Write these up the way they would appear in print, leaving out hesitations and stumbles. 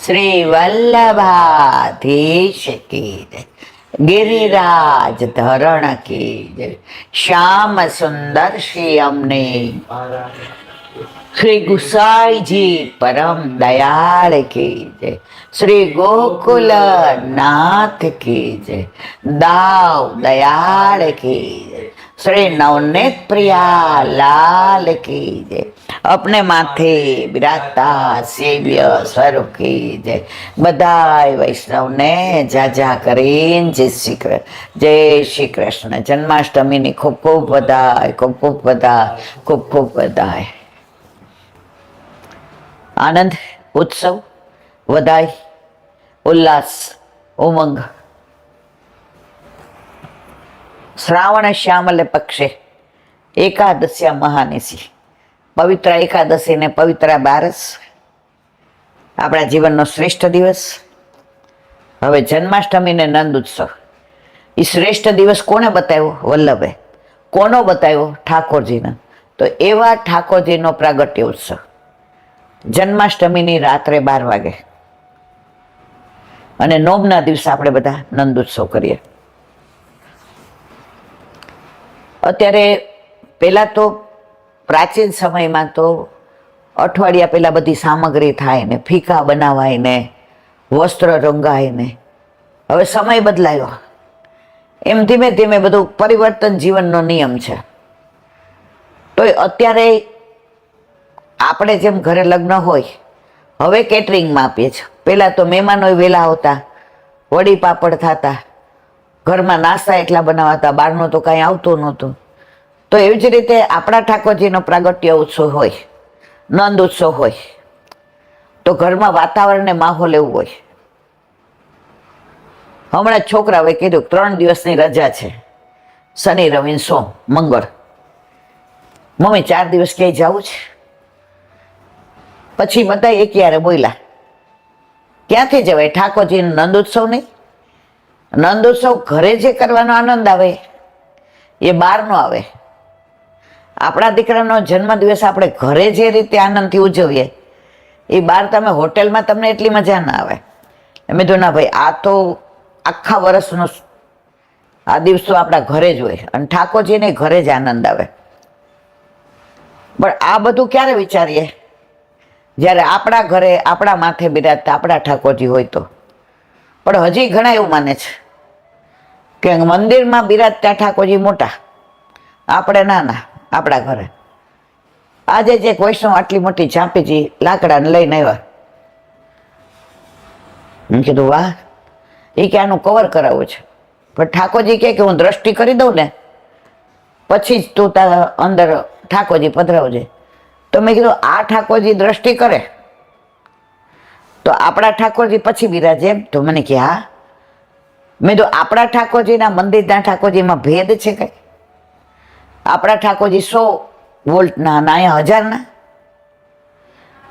શ્રી વલ્લભાધીશ કી જય, गिरिराज धरण की जय, श्याम सुंदर श्री अमने श्री गुसाई जी परम दयाल की जय, श्री गोकुल नाथ की जय, दाव दयाल की जय, श्री नवनीत प्रिया लाल की जय, अपने माथे बिराजता सेव्य स्वरूप की जय। बधाई वैष्णव ने जाजा करीन जय श्री कृष्ण। जन्माष्टमी ની ખૂબ ખૂબ બધાઈ, ખૂબ ખૂબ બધાઈ, ખૂબ ખૂબ બધાઈ। આનંદ, ઉત્સવ, વધાઈ, ઉલ્લાસ, ઉમંગ। શ્રાવણ શ્યામલે પક્ષે એકાદશ્યા મહાનિશી, પવિત્ર એકાદશી ને પવિત્ર બારસ, આપણા જીવનનો શ્રેષ્ઠ દિવસ। હવે જન્માષ્ટમી ને નંદ ઉત્સવ, એ શ્રેષ્ઠ દિવસ કોને બતાવ્યો? વલ્લભે। કોનો બતાવ્યો? ઠાકોરજીને। તો એવા ઠાકોરજીનો પ્રાગટ્ય ઉત્સવ જન્માષ્ટમીની રાત્રે 12 વાગે અને નોમના દિવસે આપણે બધા નંદ ઉત્સવ કરીએ। અત્યારે પહેલા તો પ્રાચીન સમયમાં તો અઠવાડિયા પહેલા બધી સામગ્રી થાય ને, ફીકા બનાવાય ને, વસ્ત્ર રંગાય ને। હવે સમય બદલાયો, એમ ધીમે ધીમે બધું પરિવર્તન જીવનનો નિયમ છે। તો અત્યારે આપણે જેમ ઘરે લગ્ન હોય, હવે કેટરિંગમાં આપીએ છીએ। પહેલાં તો મહેમાનો વહેલા આવતા, વડી પાપડ થતા, ઘરમાં નાસ્તા એટલા બનાવાતા, બહારનો તો કાંઈ આવતું નહોતું। તો એવી જ રીતે આપણા ઠાકોરજીનો પ્રાગટ્ય ઉત્સવ હોય, નંદ ઉત્સવ હોય, તો ઘરમાં વાતાવરણ ને માહોલ એવું હોય। હમણાં છોકરાઓએ કીધું 3 દિવસની રજા છે, શનિ રવિ સોમ મંગળ, મમ્મી 4 દિવસ ક્યાંય જવું છે? પછી બધા એકયારે બોલ્યા, ક્યાંથી જવાય? ઠાકોરજીનો નંદ ઉત્સવ નહીં? નંદ ઉત્સવ ઘરે જે કરવાનો આનંદ આવે એ બહાર નો આવે। આપણા દીકરાનો જન્મદિવસ આપણે ઘરે જે રીતે આનંદથી ઉજવીએ એ બહાર તમે હોટેલમાં તમને એટલી મજા ના આવે। મેં તો ના ભાઈ, આ તો આખા વર્ષનો આ દિવસો આપણા ઘરે જ હોય અને ઠાકોરજીને ઘરે જ આનંદ આવે। પણ આ બધું ક્યારે વિચારીએ? જ્યારે આપણા ઘરે આપણા માથે બિરાજતા આપણા ઠાકોરજી હોય તો। પણ હજી ઘણા એવું માને છે કે મંદિરમાં બિરાજતા ઠાકોરજી મોટા, આપણે નાના આપણા ઘરે। આજે જે વૈષ્ણવ આટલી મોટી ઝાંપીજી લાકડાને લઈને આવ્યા, મેં કીધું વાહ, એ કે આનું કવર કરાવવું છે। પણ ઠાકોરજી કે હું દ્રષ્ટિ કરી દઉં ને પછી જ તું તારા અંદર ઠાકોરજી પધરાવજે। તો મેં કીધું આ ઠાકોરજી દ્રષ્ટિ કરે તો આપણા ઠાકોરજી પછી બિરાજે એમ? તો મને કે હા। મેં તો આપણા ઠાકોરજીના મંદિરના ઠાકોરજીમાં ભેદ છે કઈ? આપણા ઠાકોરજી 100 વોલ્ટના ના અહીંયા 1000ના?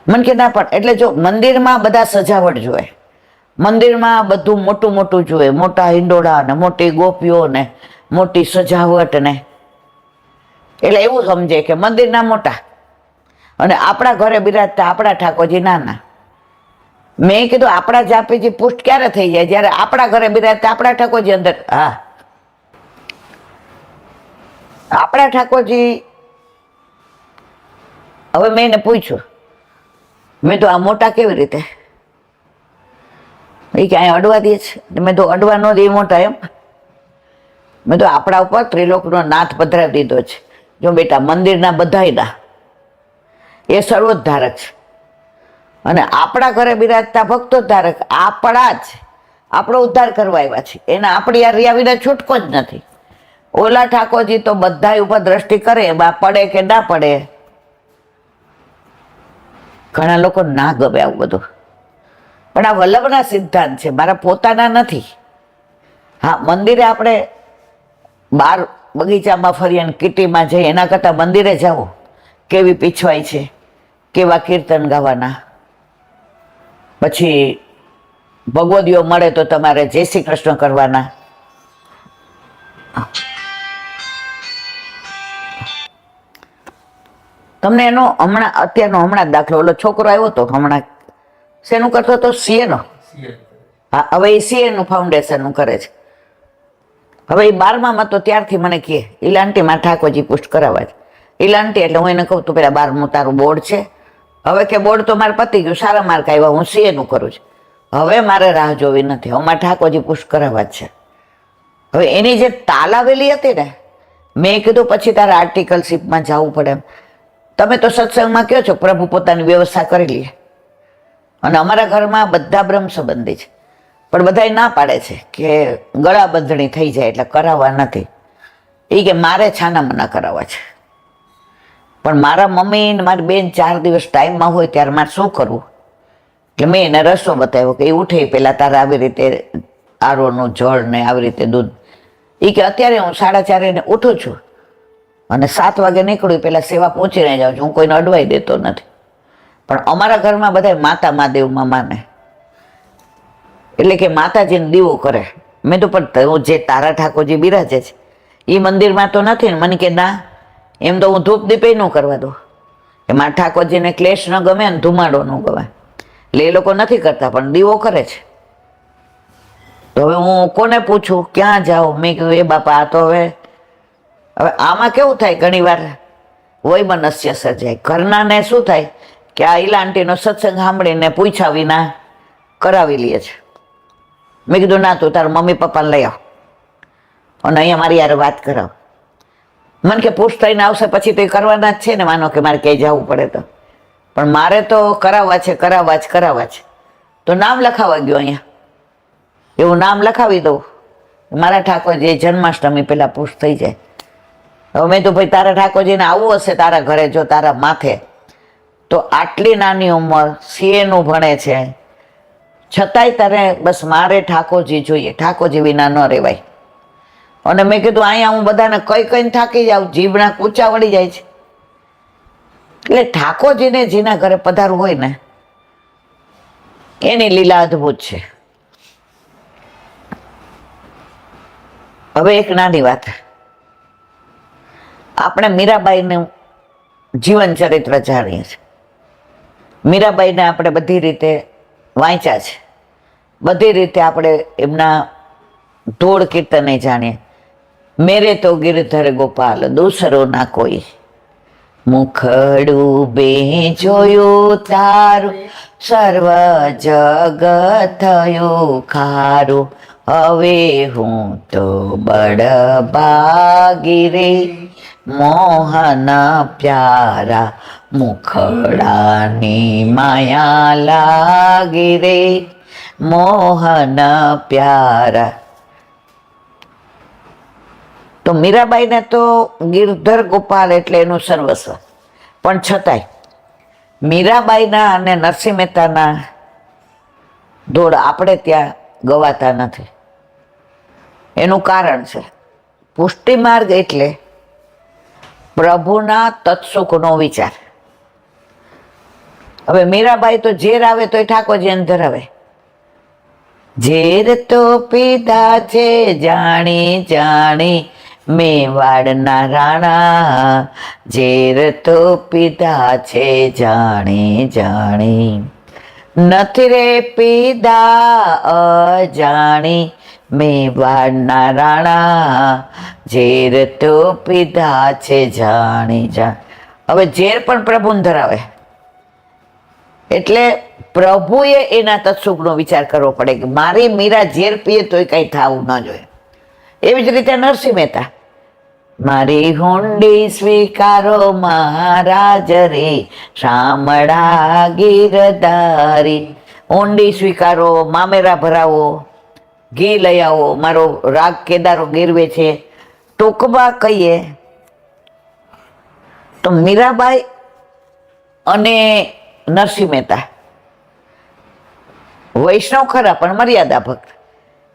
મને કે ના, પણ એટલે જો મંદિરમાં બધા સજાવટ જોઈએ, મંદિરમાં બધું મોટું મોટું જોઈએ, મોટા હિંડોળા ને મોટી ગોપીઓ ને મોટી સજાવટ ને, એટલે એવું સમજે કે મંદિરના મોટા અને આપણા ઘરે બિરાજતા આપણા ઠાકોરજી નાના। મેં કીધું આપણા જાપીજી પુષ્ટ ક્યારે થઈ જાય? જ્યારે આપણા ઘરે બિરાજતા આપણા ઠાકોરજી અંદર। હા, આપણા ઠાકોરજી। હવે મેં એને પૂછ્યું, મેં તો આ મોટા કેવી રીતે? એ કે અહીંયા અડવા દે છે। મેં તો અડવા ન દે મોટા એમ? મેં તો આપણા ઉપર ત્રિલોકનો નાથ પધરાવી દીધો છે। જો બેટા, મંદિરના બધાયના એ સર્વોદ્ધારક છે અને આપણા ઘરે બિરાજતા ભક્તો ધારક આપણા જ, આપણો ઉદ્ધાર કરવા આવ્યા છે। એના આપણી આ રિયા વિના છૂટકો જ નથી। ઓલા ઠાકોરજી તો બધા ઉપર દ્રષ્ટિ કરે, બા પડે કે ના પડે। ઘણા લોકો ના ગમે આવું બધું, પણ આ વલ્લભના સિદ્ધાંત છે, મારા પોતાના નથી। હા, મંદિરે આપણે બહાર બગીચામાં ફરીએ ને કીટીમાં જઈએ એના કરતાં મંદિરે જાઓ, કેવી પીછવાય છે, કેવા કીર્તન ગાવાના, પછી ભગવદીઓ મળે તો તમારે જય શ્રી કૃષ્ણ કરવાના। તમને એનો હમણાં અત્યારનો દાખલો, ઓલો છોકરો આવ્યો હતો હમણાં શેનું કરતો હતો? સીએનો. હા, હવે એ સીએનું ફાઉન્ડેશનનું કરે છે. હવે એ 12માં તો ત્યારથી મને કહે, ઈલાંટીમાં ઠાકોરજી પુષ્ટ કરાવવા છે. ઈલાંટી એટલે હું એને કહું, તું પેલા 12મું તારું બોર્ડ છે? હવે કે બોર્ડ તો મારે પતી ગયું, સારા માર્ક આવ્યા, હું સીએનું કરું છું. હવે મારે રાહ જોવી નથી, હવે મારે ઠાકોરજી પુષ્ટ કરાવવા જ છે. હવે એની જે તાલાવેલી હતી ને, મેં કીધું પછી તારે આર્ટિકલશીપમાં જવું પડે એમ. તમે તો સત્સંગમાં કહો છો પ્રભુ પોતાની વ્યવસ્થા કરી લે, અને અમારા ઘરમાં બધા બ્રહ્મ સંબંધી છે, પણ બધા ના પાડે છે કે ગળા બંધણી થઈ જાય એટલે કરાવવા નથી. એ કે મારે છાના મના કરાવવા છે. પણ મારા મમ્મી ને મારી બેન 4 દિવસ ટાઈમમાં હોય ત્યારે મારે શું કરવું? કે મેં એને રસ્તો બતાવ્યો કે એ ઉઠે પેલા તારે આવી રીતે આરોનું જળ ને આવી રીતે દૂધ. એ કે અત્યારે હું 4:30 ઉઠું છું અને 7 વાગે નીકળું પેલા સેવા પહોંચીને જાઉં છું, હું કોઈને અડવાઈ દેતો નથી. પણ અમારા ઘરમાં બધા માતા મહાદેવમાં માને, એટલે કે માતાજીને દીવો કરે. મેં તો પણ જે તારા ઠાકોરજી બિરાજે છે એ મંદિરમાં તો નથી ને? મને કે ના, એમ તો હું ધૂપ દીપે ન કરવા દઉં. એમાં ઠાકોરજીને ક્લેશ ન ગમે ને ધુમાડો ન ગમે, એટલે એ લોકો નથી કરતા, પણ દીવો કરે છે. તો હવે હું કોને પૂછું, ક્યાં જાઉં? મેં કહ્યું એ બાપા, આ તો હવે આમાં કેવું થાય, ઘણી વાર વૈમનસ્ય સર્જાય. ઘરનાને શું થાય કે આ ઈલાંટીનો સત્સંગ સાંભળીને પૂછ્યા વિના કરાવી લે છે. મેં કીધું ના, તું તારા મમ્મી પપ્પાને લઈ આવ અને અહીંયા મારી યાર વાત કરાવ. મને કે પુષ્ટ થઈને આવશે પછી તો એ કરવાના જ છે ને, માનો કે મારે ક્યાંય જવું પડે તો. પણ મારે તો કરાવવા છે, કરાવવા છે. તો નામ લખાવા ગયો અહીંયા, એવું નામ લખાવી દઉં, મારા ઠાકોરજી જન્માષ્ટમી પેલા પુષ્ટ થઈ જાય. હવે મેં તો ભાઈ તારા ઠાકોરજીને આવવું હશે તારા ઘરે, જો તારા માથે, તો આટલી નાની ઉંમર સીએનું ભણે છે, છતાંય તારે બસ મારે ઠાકોરજી જોઈએ, ઠાકોરજી વિના ન રહેવાય. અને મેં કીધું અહીંયા હું બધાને કઈને થાકી જાઉં, જીભના કૂચા વળી જાય છે. એટલે ઠાકોરજીને જેના ઘરે પધારવું હોય ને, એની લીલા અદ્ભુત છે. હવે એક નાની વાત, આપણે મીરાબાઈનું જીવન ચરિત્ર જાણીએ છીએ. મીરાબાઈને આપણે બધી રીતે વાંચ્યા છે, બધી રીતે આપણે એમના ધોળ કીર્તને જાણીએ. મેરે તો ગિરધર ગોપાલ દૂસરો ના કોઈ, મુખડું બે જોયું તારું, સર્વ જગ થયું ખારું, હવે હું તો બળભાગી રે, મોહન પ્યારા મુખડાની માયા લાગી રે, મોહન પ્યારા. તો મીરાબાઈને તો ગિરધર ગોપાલ એટલે એનું સર્વસ્વ, પણ છતાંય મીરાબાઈના અને નરસિંહ મહેતાના ધોળ આપણે ત્યાં ગવાતા નથી. એનું કારણ છે પુષ્ટિ માર્ગ એટલે પ્રભુના તત્સુખનો વિચાર. હવે મીરાબાઈ તો ઝેર આવે તો ઠાકોરજીને ધરાવે. ઝેર તો પીધા છે જાણી જાણી મેવાડના રાણા, ઝેર તો પીધા છે જાણી જાણી, નથી રે પીધા અજાણી મેવાડના રાણા, ઝેર તો પીધા છે જાણી જાણી. હવે ઝેર પણ પ્રભુને ધરાવે, એટલે પ્રભુએ એના તત્સુખનો વિચાર કરવો પડે કે મારી મીરા ઝેર પીએ તોય કઈ થવું ન જોઈએ. એવી જ રીતે નરસિંહ મહેતા, મારી હુંડી સ્વીકારો મહારાજ રે, શામળા ગીરધારી. હુંડી સ્વીકારો, મામેરા ભરાવો, ઘી લઈ આવો, મારો રાગ કેદારો ગીરવે છે. ટૂંકમાં કહીએ તો મીરાબાઈ અને નરસિંહ મહેતા વૈષ્ણવ ખરા પણ મર્યાદા ભક્ત,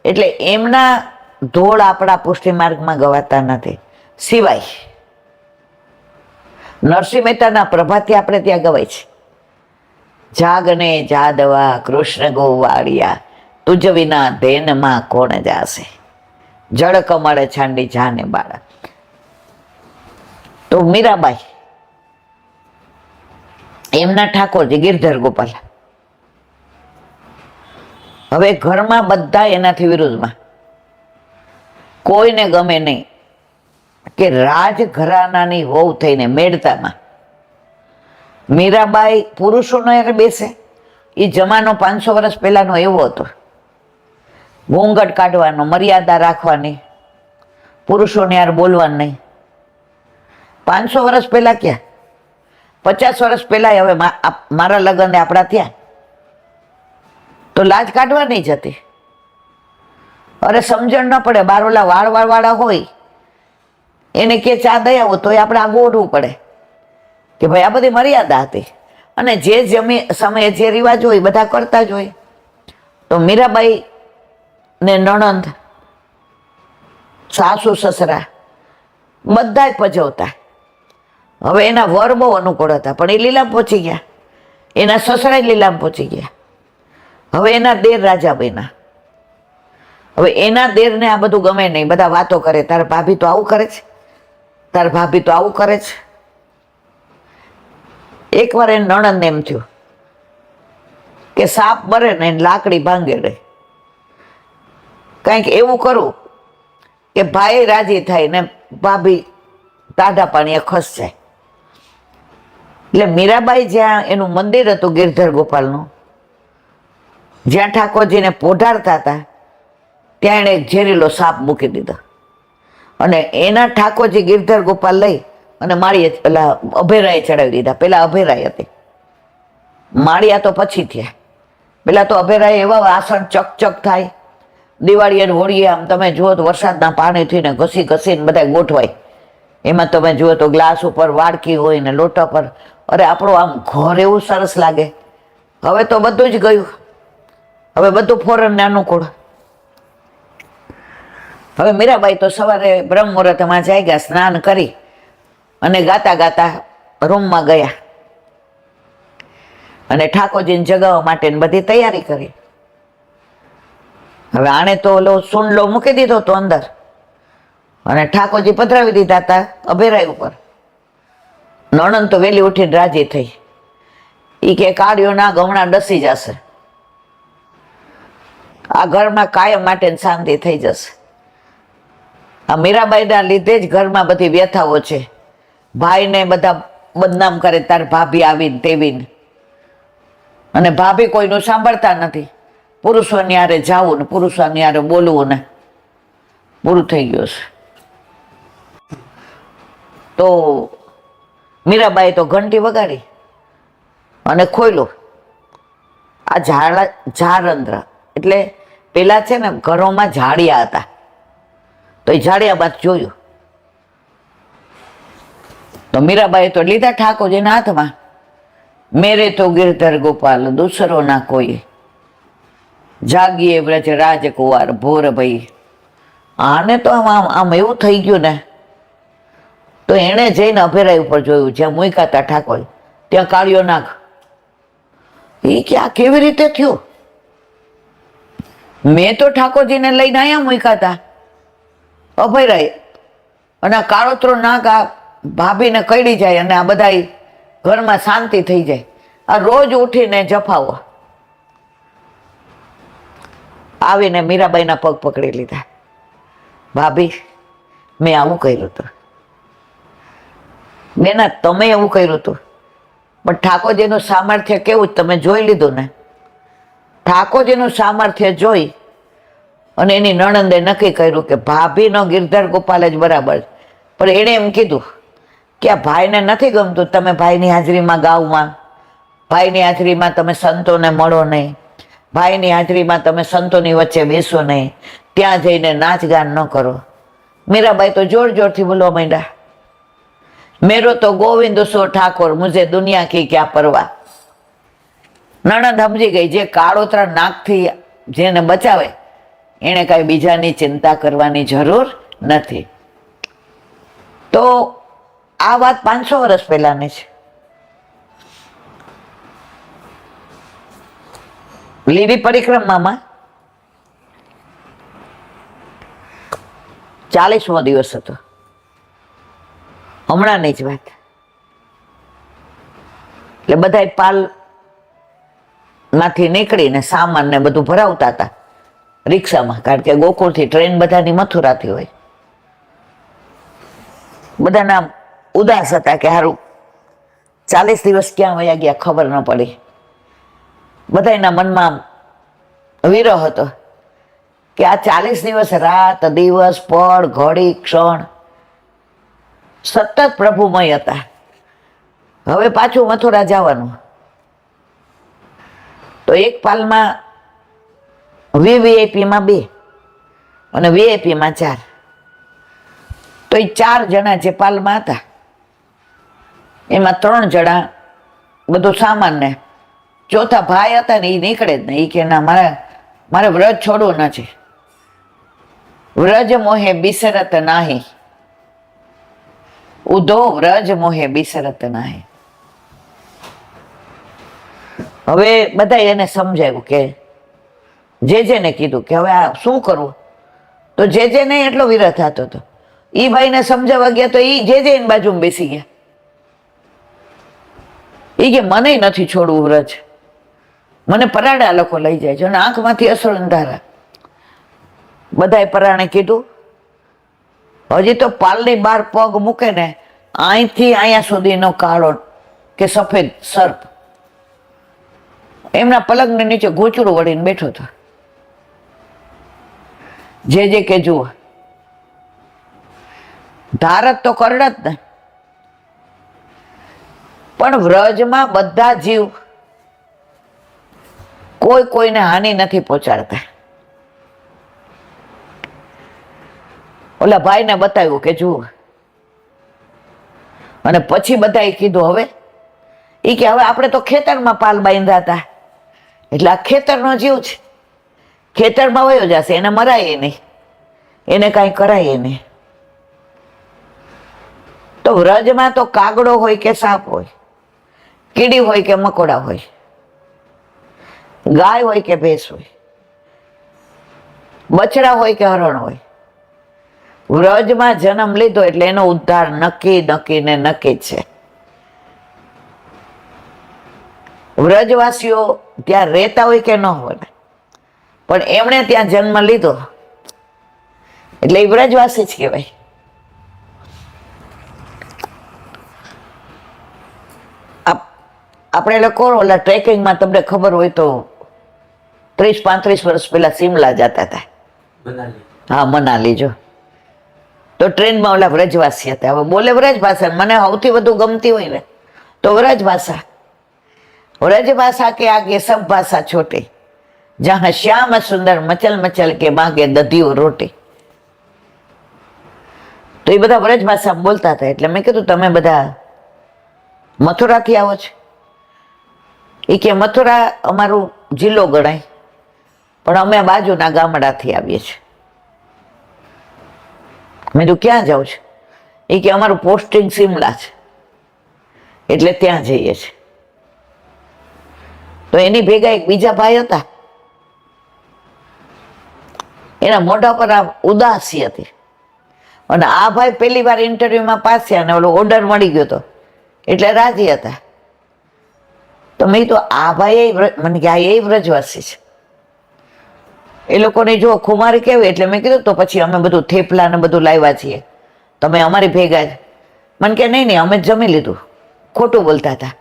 એટલે એમના ધોળ આપણા પુષ્ટિ માર્ગમાં ગવાતા નથી. સિવાય નરસિંહ મહેતાના પ્રભાતી આપણે ત્યાં ગવાય છે, જાગને જાદવા કૃષ્ણ ગોવાળિયા, તુજ વિના ધેનમાં કોણ જાશે, જળ કમળ છાંડી જાને બાળા. તો મીરાબાઈ એમના ઠાકોરજી ગિરધર ગોપાલ, હવે ઘરમાં બધા એનાથી વિરુદ્ધમાં. કોઈને ગમે નહીં કે રાજઘરાનાની વહુ થઈને મેળતામાં મીરાબાઈ પુરુષોનો યાર બેસે. એ જમાનો 500 વર્ષ પહેલાનો એવો હતો. ઘૂંઘટ કાઢવાનો, મર્યાદા રાખવાની, પુરુષોને યાર બોલવાનું નહીં. 500 વર્ષ પહેલા ક્યાં, 50 વર્ષ પહેલા હવે મારા લગ્ન આપણા ત્યાં તો લાજ કાઢવા નહીં જતી. અરે સમજણ ન પડે, બારોલા વાળવાળા હોય એને કે ચા દઈ આવો તો આપણે આ ગોઠવું પડે કે ભાઈ આ બધી મર્યાદા હતી. અને જે સમયે જે રિવાજ હોય બધા કરતા જ હોય. તો મીરાબાઈ ને નણંદ, સાસુ સસરા બધા જ પજવતા. હવે એના વર બહુ અનુકૂળ હતા પણ એ લીલામ પહોંચી ગયા, એના સસરા લીલામ પહોંચી ગયા. હવે એના દેર રાજા બન્યા. હવે એના દેરને આ બધું ગમે નહીં. બધા વાતો કરે, તાર ભાભી તો આવું કરે છે, તાર ભાભી તો આવું કરે છે. એકવાર એને નણંદને એમ થયું કે સાપ મરે ને લાકડી ભાંગે, કંઈક એવું કરું કે ભાઈ રાજી થાય ને ભાભી ટાઢા પાણીએ ખસ જાય. એટલે મીરાબાઈ જ્યાં એનું મંદિર હતું ગિરધર ગોપાલનું, જ્યાં ઠાકોરજીને પોઢાડતા હતા ત્યાં એણે એક ઝેરીલો સાપ મૂકી દીધો. અને એના ઠાકોરજી ગિરધર ગોપાલ લઈ અને માળીએ પેલા અભેરાએ ચડાવી દીધા. પેલા અભેરાય હતી, માળિયા તો પછી થયા. પેલા તો અભેરાએ એવા આસન ચકચક થાય. દિવાળીએ હોળીએ આમ તમે જુઓ તો વરસાદના પાણીથી ને ઘસી ઘસીને બધા ગોઠવાય. એમાં તમે જુઓ તો ગ્લાસ ઉપર વાડકી હોય ને લોટા પર. અરે આપણું આમ ઘર એવું સરસ લાગે. હવે તો બધું જ ગયું, હવે બધું ફોરનને અનુકૂળ. હવે મીરાબાઈ તો સવારે બ્રહ્મ મુહૂર્તમાં જાગ્યા, સ્નાન કરી અને ગાતા ગાતા રૂમમાં ગયા અને ઠાકોરજીને જગાવવા માટેની બધી તૈયારી કરી. હવે આણે તો ઓલો સુંડલો મૂકી દીધો તો અંદર અને ઠાકોરજી પધરાવી દીધા હતા અભેરાઈ ઉપર. નણંદ તો વહેલી ઉઠીને રાજી થઈ. એ કે કાળિયો ના ગમણા ડસી જશે, આ ઘરમાં કાયમ માટે શાંતિ થઈ જશે. આ મીરાબાઈના લીધે જ ઘરમાં બધી વ્યથાઓ છે. ભાઈને બધા બદનામ કરે, તાર ભાભી આવીને તેવીને, અને ભાભી કોઈનું સાંભળતા નથી. પુરુષોની હારે જાવું ને પુરુષોની હારે બોલવું ને પૂરું થઈ ગયું છે. તો મીરાબાઈ તો ઘંટી વગાડી અને ખોલ્યું. આ ઝાડરંધ્ર એટલે પેલા છે ને ઘરોમાં ઝાડિયા હતા, તો એ ઝાડિયા બાદ જોયું તો મીરાબાઈ તો લીધા ઠાકોરજીના હાથમાં. મેરે તો ગિરધર ગોપાલ દૂસરો ના કોઈ, જાગીએ વ્રજ રાજકુંવર ભોર ભાઈ. આને તો આમ એવું થઈ ગયું ને, તો એણે જઈને અભેરાઈ ઉપર જોયું જ્યાં મૂક્યા હતા ઠાકોર, ત્યાં કાળિયો નાગ. એ કે આ કેવી રીતે થયું? મેં તો ઠાકોરજીને લઈને અહીંયા મૂક્યા હતા અભેરાઈ, અને આ કાળોતરો નાગ આ ભાભીને કઈડી જાય અને આ બધા ઘરમાં શાંતિ થઈ જાય. આ રોજ ઉઠીને જફાવો. આવીને મીરાબાઈના પગ પકડી લીધા. ભાભી મેં આવું કર્યું હતું. બેના તમે એવું કર્યું હતું, પણ ઠાકોરજીનું સામર્થ્ય કેવું તમે જોઈ લીધું ને. ઠાકોરજીનું સામર્થ્ય જોઈ અને એની નણંદે નક્કી કર્યું કે ભાભીનો ગિરધર ગોપાલ જ બરાબર. પણ એણે એમ કીધું કે આ ભાઈને નથી ગમતું તમે ભાઈની હાજરીમાં ગાવમાં, ભાઈની હાજરીમાં તમે સંતોને મળો નહીં, ભાઈની હાજરીમાં તમે સંતોની વચ્ચે બેસો નહીં, ત્યાં જઈને નાચ ગાન ન કરો. મીરાબાઈ તો જોર જોરથી બોલવા માંડ્યા, મેરો તો ગોવિંદ સો ઠાકોર, મુझे દુનિયા કી ક્યા પરવા. નણંદ સમજી ગઈ જે કાળોતરા નાકથી જેને બચાવે એને કાંઈ બીજાની ચિંતા કરવાની જરૂર નથી. તો આ વાત 500 વર્ષ પહેલાની છે. લીલી પરિક્રમામાં 40મો દિવસ હતો, હમણાંની જ વાત. એટલે બધા પાલ માંથી નીકળીને સામાન ને બધું ભરાવતા હતા રિક્ષામાં, કારણ કે ગોકુળથી ટ્રેન બધાની મથુરાથી હોય. બધાના ઉદાસ હતા કે સારું 40 દિવસ ક્યાં વયા ગયા ખબર ન પડી. બધાના મનમાં વિરહ હતો કે આ 40 દિવસ રાત દિવસ પળ ઘડી ક્ષણ સતત પ્રભુમય હતા. હવે પાછું મથુરા જવાનું. તો એક પાલમાં વીવીઆઈપીમાં 2 અને વીઆઈપીમાં 4. તો એ 4 જણા જે પાલમાં હતા એમાં 3 જણા બધું સામાન ને, ચોથા ભાઈ હતા ને એ નીકળે જ નહીં. એ કે ના, મારે વ્રજ છોડવું નથી. વ્રજ મોહે બિસરત નાહી, ઉધો વ્રજ મોહે બિસરત નાહી. હવે બધા એને સમજાવ્યું કે જેને કીધું કે હવે આ શું કરવું. તો જેને એટલો વિરહ થતો હતો. એ ભાઈને સમજાવવા ગયા તો એ એની બાજુમાં બેસી ગયા. એ કે મને નથી છોડવું વ્રજ, મને પરાડા લોકો લઈ જાય છે અને આંખમાંથી અસર અંધારા. બધાએ પરાણે કીધું હજી તો પાલની બહાર પગ મૂકે ને અહીંથી અહીંયા સુધીનો કાળો કે સફેદ સર્પ એમના પલંગની નીચે ગોચડું વળીને બેઠો હતો. જે કે જુઓ, ધારત તો કરડ જ ને. પણ વ્રજમાં બધા જીવ કોઈને હાનિ નથી પહોંચાડતા. ઓલા ભાઈને બતાવ્યું કે જુઓ, અને પછી બધાએ કીધું હવે કે હવે આપણે તો ખેતરમાં પાલ બાંધ્યા હતા, એટલે આ ખેતરનો જીવ છે, ખેતરમાં વયો જશે, એને મરાય નહીં, એને કાંઈ કરાય નહીં. તો વ્રજમાં તો કાગડો હોય કે સાપ હોય, કીડી હોય કે મકોડા હોય, ગાય હોય કે ભેંસ હોય, બછડા હોય કે હરણ હોય, વ્રજમાં જન્મ લીધો એટલે એનો ઉદ્ધાર નક્કી ને નક્કી છે. વ્રજવાસીઓ ત્યાં રહેતા હોય કે ન હોય, પણ એમણે ત્યાં જન્મ લીધો એટલે એ વ્રજવાસી જ કહેવાય. આપણે લોકો ઓલા ટ્રેકિંગમાં તમને ખબર હોય તો 30-35 વર્ષ પહેલા શિમલા જતા હતા. હા, મનાલી. જો તો ટ્રેનમાં ઓલા વ્રજવાસી હતા. હવે બોલે વ્રજ ભાષા, મને સૌથી વધુ ગમતી હોય ને તો વ્રજ ભાષા. વ્રજ ભાષા કે આગે સબ ભાષા છોટી, જहाँ શ્યામ સુંદર મચલ મચલ કે માગે દધિયો રોટી. તો એ બધા વ્રજ ભાષા બોલતા હતા. એટલે મેં કીધું તમે બધા મથુરાથી આવો છો? એ કે મથુરા અમારું જિલ્લો ગણાય, પણ અમે બાજુના ગામડાથી આવીએ છીએ. મેં કીધું ક્યાં જાઉં છું? એ કે અમારું પોસ્ટિંગ શિમલા છે, એટલે ત્યાં જઈએ છીએ. તો એની ભેગા એક બીજા ભાઈ હતા, એના મોઢા પર આ ઉદાસી હતી. અને આ ભાઈ પહેલી વાર ઇન્ટરવ્યુમાં પાસ થયા અને ઓલો ઓર્ડર મળી ગયો હતો એટલે રાજી હતા. તો મેં તો આ ભાઈ મને કે આ એ વ્રજવાસી છે, એ લોકોને જો ખુમારી કેવી. એટલે મેં કીધું તો પછી અમે બધું થેપલા ને બધું લાવ્યા છીએ, તમે અમારી ભેગા જ. મને કે નહીં અમે જમી લીધું. ખોટું બોલતા હતા.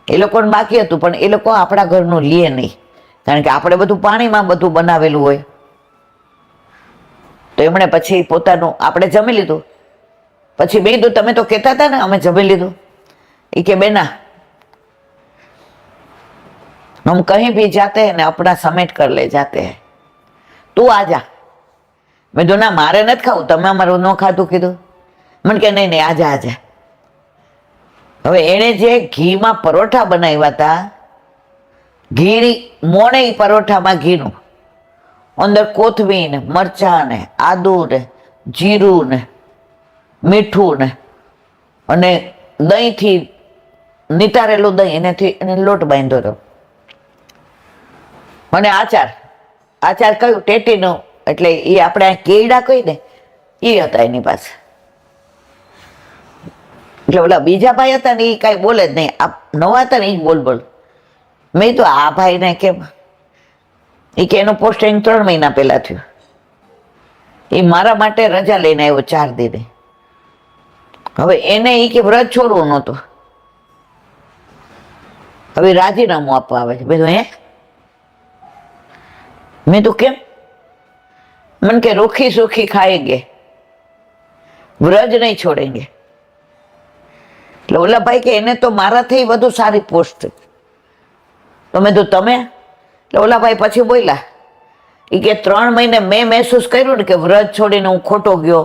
એ લોકોને બાકી હતું, પણ એ લોકો આપણા ઘરનું લે નહીં, કારણ કે આપણે બધું પાણીમાં બધું બનાવેલું હોય. તો એમણે પછી પોતાનું, આપણે જમી લીધું પછી મેં કીધું તમે તો કહેતા હતા ને અમે જમી લીધું. એ કે બેના हम कहीं भी जाते हैं ना अपना समेट कर ले जाते हैं, તું આજા. મેં તો ના મારે નથી ખાવું, તમે અમારું ન ખાધું કીધું. મને કે નહીં આજા. હવે એણે જે ઘીમાં પરોઠા બનાવ્યા હતા, ઘી મોણે પરોઠામાં ઘીનું, અંદર કોથમીર ને મરચાં ને આદુ ને જીરું ને મીઠું ને અને દહીંથી નિતારેલું દહીં એનાથી એને લોટ બાંધ્યો હતો. અને આચાર કયું ટેટીનું, એટલે એ આપણે કેળા કહી ને એ હતા એની પાસે. એટલે ઓલા બીજા ભાઈ હતા ને એ કાંઈ બોલે જ નહીં, નવા હતા ને એ જ બોલ. મેં તો આ ભાઈને કેમ, એ કે એનું પોસ્ટિંગ 3 મહિના પહેલા થયું, એ મારા માટે રજા લઈને આવ્યો 4 દિને. હવે એને એ કે વ્રત છોડવું નહોતું, હવે રાજીનામું આપવા આવે છે. બધું મેં તો કેમ, मन के रूखी सूखी खाएंगे, व्रज नहीं छोड़ेंगे. એટલે ઓલા ભાઈ કે એને તો મારાથી વધુ સારી પોસ્ટ. તો મેં તો તમે, એટલે ઓલા ભાઈ પછી બોલ્યા એ કે 3 મહિને મેં મહેસૂસ કર્યું ને કે વ્રજ છોડીને હું ખોટો ગયો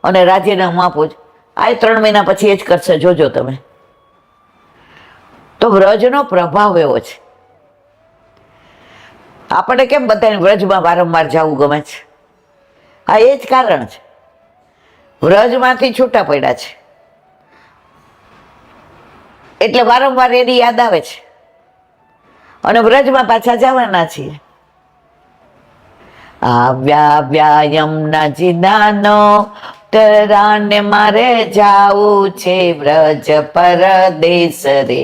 અને રાજીનામું આપું જ, આ 3 મહિના પછી એ જ કરશે, જોજો તમે. તો વ્રજનો પ્રભાવ એવો છે. આપણે કેમ બધાને વ્રજમાં વારંવાર જવું ગમે છે? આ એ જ કારણ છે. વ્રજમાંથી છૂટા પડ્યા છે એટલે વારંવાર એની યાદ આવે છે અને વ્રજમાં પાછા જવાના છીએ. આવ્યા વ્યાયમના જીનાનો તરાને મારે જાવું છે વ્રજ પરદેશ રે,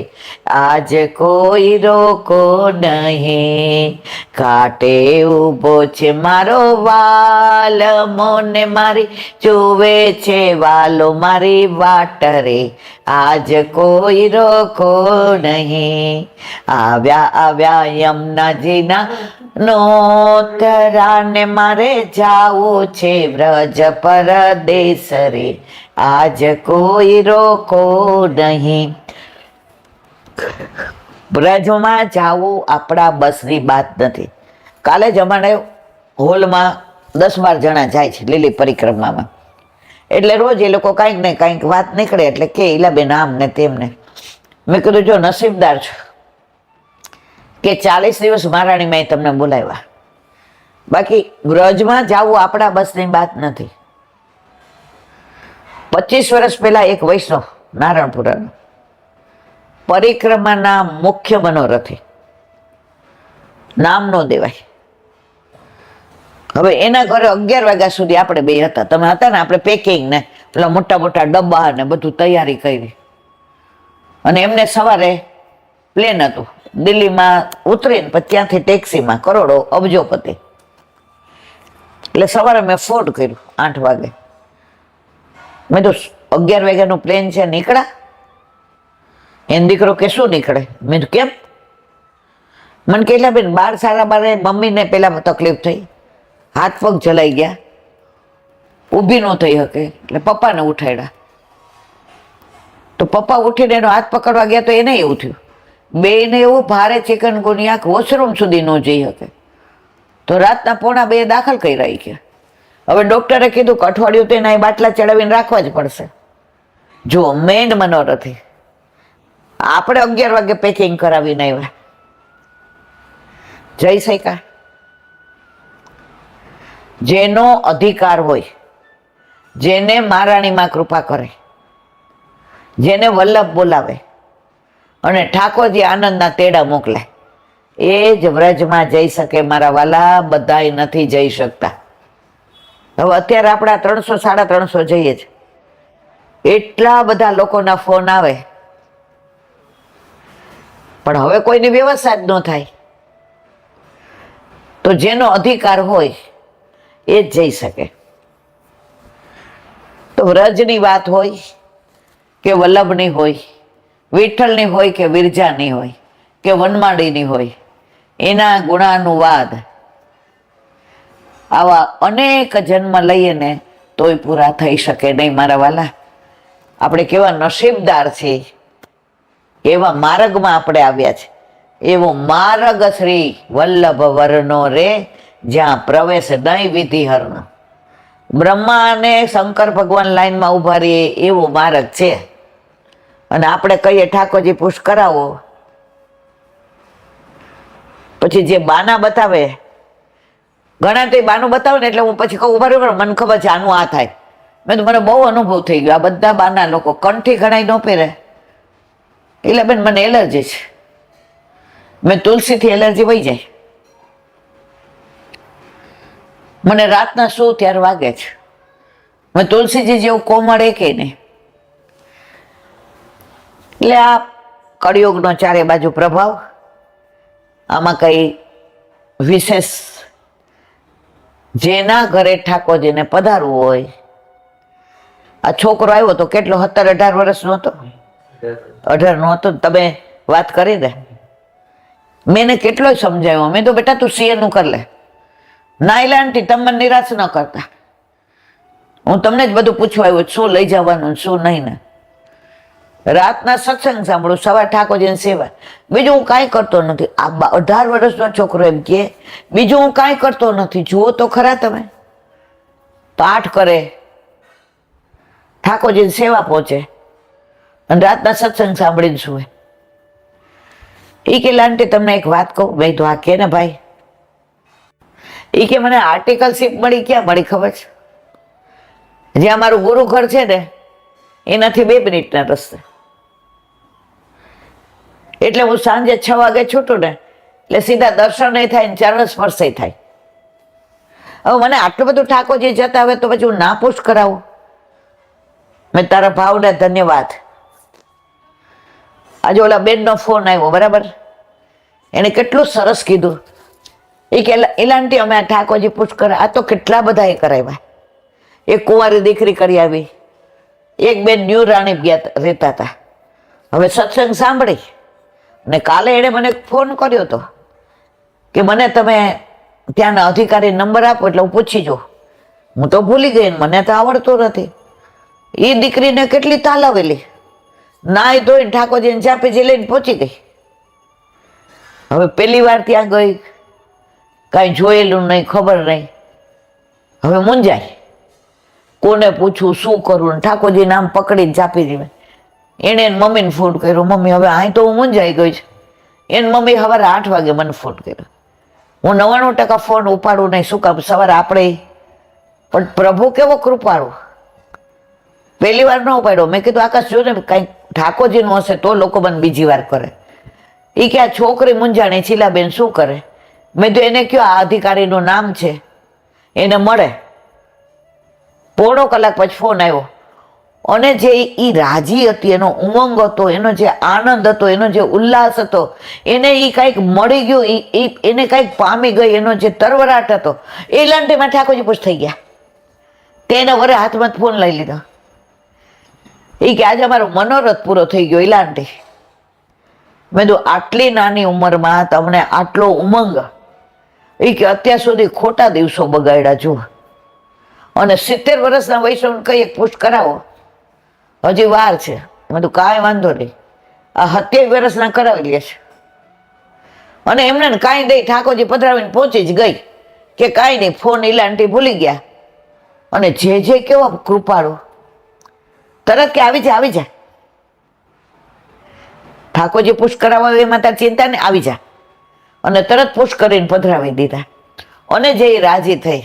આજ કોઈ રોકો નહીં. કાંટે ઊભો છે મારો વાલ, મોને મારી જોવે છે વાલો મારી વાટ રે, આજ કોઈ રોકો નહીં. આવ્યા આવ્યા યમુનાજીના નો તરાને મારે જાવું છે વ્રજ પરદેશ રે, આજ કોઈ રોકો નહીં. વ્રજમાં જાવું આપણા બસની વાત નથી. કાલે જ અમારે હોલમાં 10-12 જણા જાય છે લીલી પરિક્રમામાં. એટલે રોજ એ લોકો કાંઈક ને કાંઈક વાત નીકળે એટલે કે ઈલાબેન આમ ને તેમને. મેં કીધું જો નસીબદાર છો કે 40 દિવસ મહારાણીમાં તમને બોલાવ્યા. બાકી વ્રજમાં જવું આપણા બસની વાત નથી. 25 વર્ષ પહેલા એક વૈષ્ણવ નારણપુરાનો પરિક્રમાના મુખ્ય મનોરથી, નામ નો દેવાય. હવે એના ઘરે 11 વાગ્યા સુધી આપણે બે હતા. તમે હતા ને, આપણે પેકિંગ ને પેલા મોટા મોટા ડબ્બા ને બધું તૈયારી કરી. અને એમને સવારે પ્લેન હતું, દિલ્હીમાં ઉતરીને પછી ત્યાંથી ટેક્સીમાં કરોડો અબજોપતિ. એટલે સવારે મેં ફોન કર્યું 8 વાગે. મેં તો 11 વાગ્યાનું પ્લેન છે, નીકળ્યા? એને દીકરો કે શું નીકળે? મેં તો કેમ? મને કેટલા બેન 12-12 મમ્મીને પેલા તકલીફ થઈ, હાથ પગ જલાઈ ગયા, ઊભી ન થઈ શકે, એટલે પપ્પાને ઉઠાડ્યા. તો પપ્પા ઉઠીને એનો હાથ પકડવા ગયા તો એને એવું થયું, બેને એવું ભારે ચિકનગુનિયા વોશરૂમ સુધી ન જઈ શકે. તો રાતના 1:45 દાખલ કરી રહી ગયા. હવે ડોક્ટરે કીધું કે અઠવાડિયું તો એના બાટલા ચડાવીને રાખવા જ પડશે. જો મેન મનોરથી આપણે 11 વાગે પેકિંગ કરાવીને આવ્યા. જઈ શક્યા? જેનો અધિકાર હોય, જેને મહારાણીમાં કૃપા કરે, જેને વલ્લભ બોલાવે અને ઠાકોરજી આનંદના તેડા મોકલે, એ જ વ્રજમાં જઈ શકે. મારા વાલા, બધાય નથી જઈ શકતા. હવે અત્યારે આપણા 300-350 જઈએ છે. એટલા બધા લોકોના ફોન આવે પણ હવે કોઈની વ્યવસ્થા જ ન થાય. તો જેનો અધિકાર હોય એ જ જઈ શકે. તો વ્રજની વાત હોય કે વલ્લભની હોય, વિઠ્ઠલની હોય કે વિરજાની હોય કે વનમાળીની હોય, એના ગુણાનુવાદ આવા અનેક જન્મ લઈએ ને તોય પૂરા થઈ શકે નહીં. મારા વાલા, આપણે કેવા નસીબદાર છીએ, એવા માર્ગમાં આપણે આવ્યા છે. એવો માર્ગ શ્રી વલ્લભ વર્ણો રે, જ્યાં પ્રવેશ નહીં વિધિ હરનો. બ્રહ્મા અને શંકર ભગવાન લાઈનમાં ઉભા રહીએ એવો માર્ગ છે. અને આપણે કહીએ ઠાકોરજી પુશ કરાવો, પછી જે બાના બતાવે, ઘણા તો બાનું બતાવે ને એટલે હું પછી કહું ઉભા રહ્યો, મને ખબર છે આનું આ થાય. મેં તો મને બહુ અનુભવ થઈ ગયો. આ બધા બાના લોકો કંઠી ઘણાય ન પહેરે. એટલે બેન મને એલર્જી છે, મેં તુલસીથી એલર્જી વહી જાય. મને રાતના શું ત્યારે વાગે છે. મેં તુલસીજી જેવું કોમળ કે નહીં. એટલે આ કળિયુગનો ચારે બાજુ પ્રભાવ આમાં કઈ વિશેષ જેના ઘરે ઠાકોરજીને પધારવું હોય, આ છોકરો આવ્યો તો કેટલો 17-18 વર્ષનો હતો, 18 નો હતો. તમે વાત કરી દે, મેં એને કેટલો સમજાવ્યો, મેં તો બેટા તું સીએ નું કર લે, ના એલા આંટી તમે નિરાશ ન કરતા, હું તમને જ બધું પૂછવા આવ્યું શું લઈ જવાનું શું નહીં ને. રાતના સત્સંગ સાંભળું, સવાર ઠાકોરજીની સેવા, બીજું હું કાંઈ કરતો નથી. આ 18 વર્ષનો છોકરો એમ કે બીજું હું કાંઈ કરતો નથી. જુઓ તો ખરા તમે, પાઠ કરે, ઠાકોરજીની સેવા પહોંચે અને રાતના સત્સંગ સાંભળીને સુવે. એ કે લાંટી તમને એક વાત કહું. ભાઈ તો આ કે ને ભાઈ, એ કે મને આર્ટિકલશીપ મળી, ક્યાં મળી ખબર છે? જ્યાં મારું ગુરુ ઘર છે ને એનાથી 2 મિનિટના રસ્તે. એટલે હું સાંજે 6 વાગે છૂટું ને એટલે સીધા દર્શન થાય ને ચરણ સ્પર્શ થાય. હવે મને આટલું બધું ઠાકોરજી જતા હવે તો પછી હું ના પૂછ કરાવું. મેં તારા ભાવને ધન્યવાદ. આજે ઓલા બેનનો ફોન આવ્યો, બરાબર, એને કેટલું સરસ કીધું. એ કે એલાંટી અમે આ ઠાકોરજી પૂછ કરા, આ તો કેટલા બધા એ કરાવ્યા. એક કુંવારી દીકરી કરી આવી, એક બેન ન્યૂ રાણી ગયા રહેતા હતા, હવે સત્સંગ સાંભળી ને કાલે એણે મને ફોન કર્યો હતો કે મને તમે ત્યાંના અધિકારી નંબર આપો એટલે હું પૂછી જાઉં. હું તો ભૂલી ગઈ, મને તો આવડતું નથી. એ દીકરીને કેટલી તાલાવેલી, નાઈ ધોઈને ઠાકોરજીને ચાપીજી લઈને પહોંચી ગઈ. હવે પહેલી વાર ત્યાં ગઈ, કાંઈ જોયેલું નહીં, ખબર નહીં. હવે મૂંઝાય, કોને પૂછવું શું કરવું. ઠાકોરજી નામ પકડીને ચાપી દીધું. એણે મમ્મીને ફોન કર્યો, મમ્મી હવે અહીં તો હું મૂંઝાઈ ગઈ છે. એને મમ્મી સવારે 8 વાગે મને ફોન કર્યો. હું 99% ફોન ઉપાડું નહીં, શું કામ, સવારે આપણે પણ પ્રભુ કેવો કૃપાળુ, પહેલી વાર ન ઉપાડ્યો. મેં કીધું આકાશ જો ને કાંઈક ઠાકોરજીનું હશે તો લોકો મને બીજી વાર કરે. એ કે આ છોકરી મૂંઝાણી શીલાબેન શું કરે. મેં તો એને કયો આ અધિકારીનું નામ છે, એને મળે. પોણો કલાક પછી ફોન આવ્યો અને જે એ રાજી હતી, એનો ઉમંગ હતો, એનો જે આનંદ હતો, એનો જે ઉલ્લાસ હતો, એને એ કાંઈક મળી ગયું, એને કાંઈક પામી ગઈ, એનો જે તરવરાટ હતો એ લાંટીમાં ઠાકોરજી પૂછ થઈ ગયા. તેને વરે હાથમાં ફોન લઈ લીધો. એ કે આજે અમારો મનોરથ પૂરો થઈ ગયો લાંટી. મેં તો આટલી નાની ઉંમરમાં તમને આટલો ઉમંગ. એ કે અત્યાર સુધી ખોટા દિવસો બગાડ્યા જુઓ, અને 70 વર્ષના વૈષ્ણવ કઈ એક પૂછ કરાવો, હજી વાર છે. મેં તો કાંઈ વાંધો નહીં, આ 27 વર્ષના કરાવી લે છે. અને એમને કાંઈ દઈ ઠાકોરજી પધરાવીને પહોંચી જ ગઈ કે કાંઈ નહીં, ફોન ઈલાંટી ભૂલી ગયા. અને જે કેવો કૃપાળુ, તરત કે આવી જા આવી જા, ઠાકોરજી પુશ કરાવવા એમાં તાર ચિંતા ને, આવી જા. અને તરત પુશ કરીને પધરાવી દીધા. અને જે રાજી થઈ.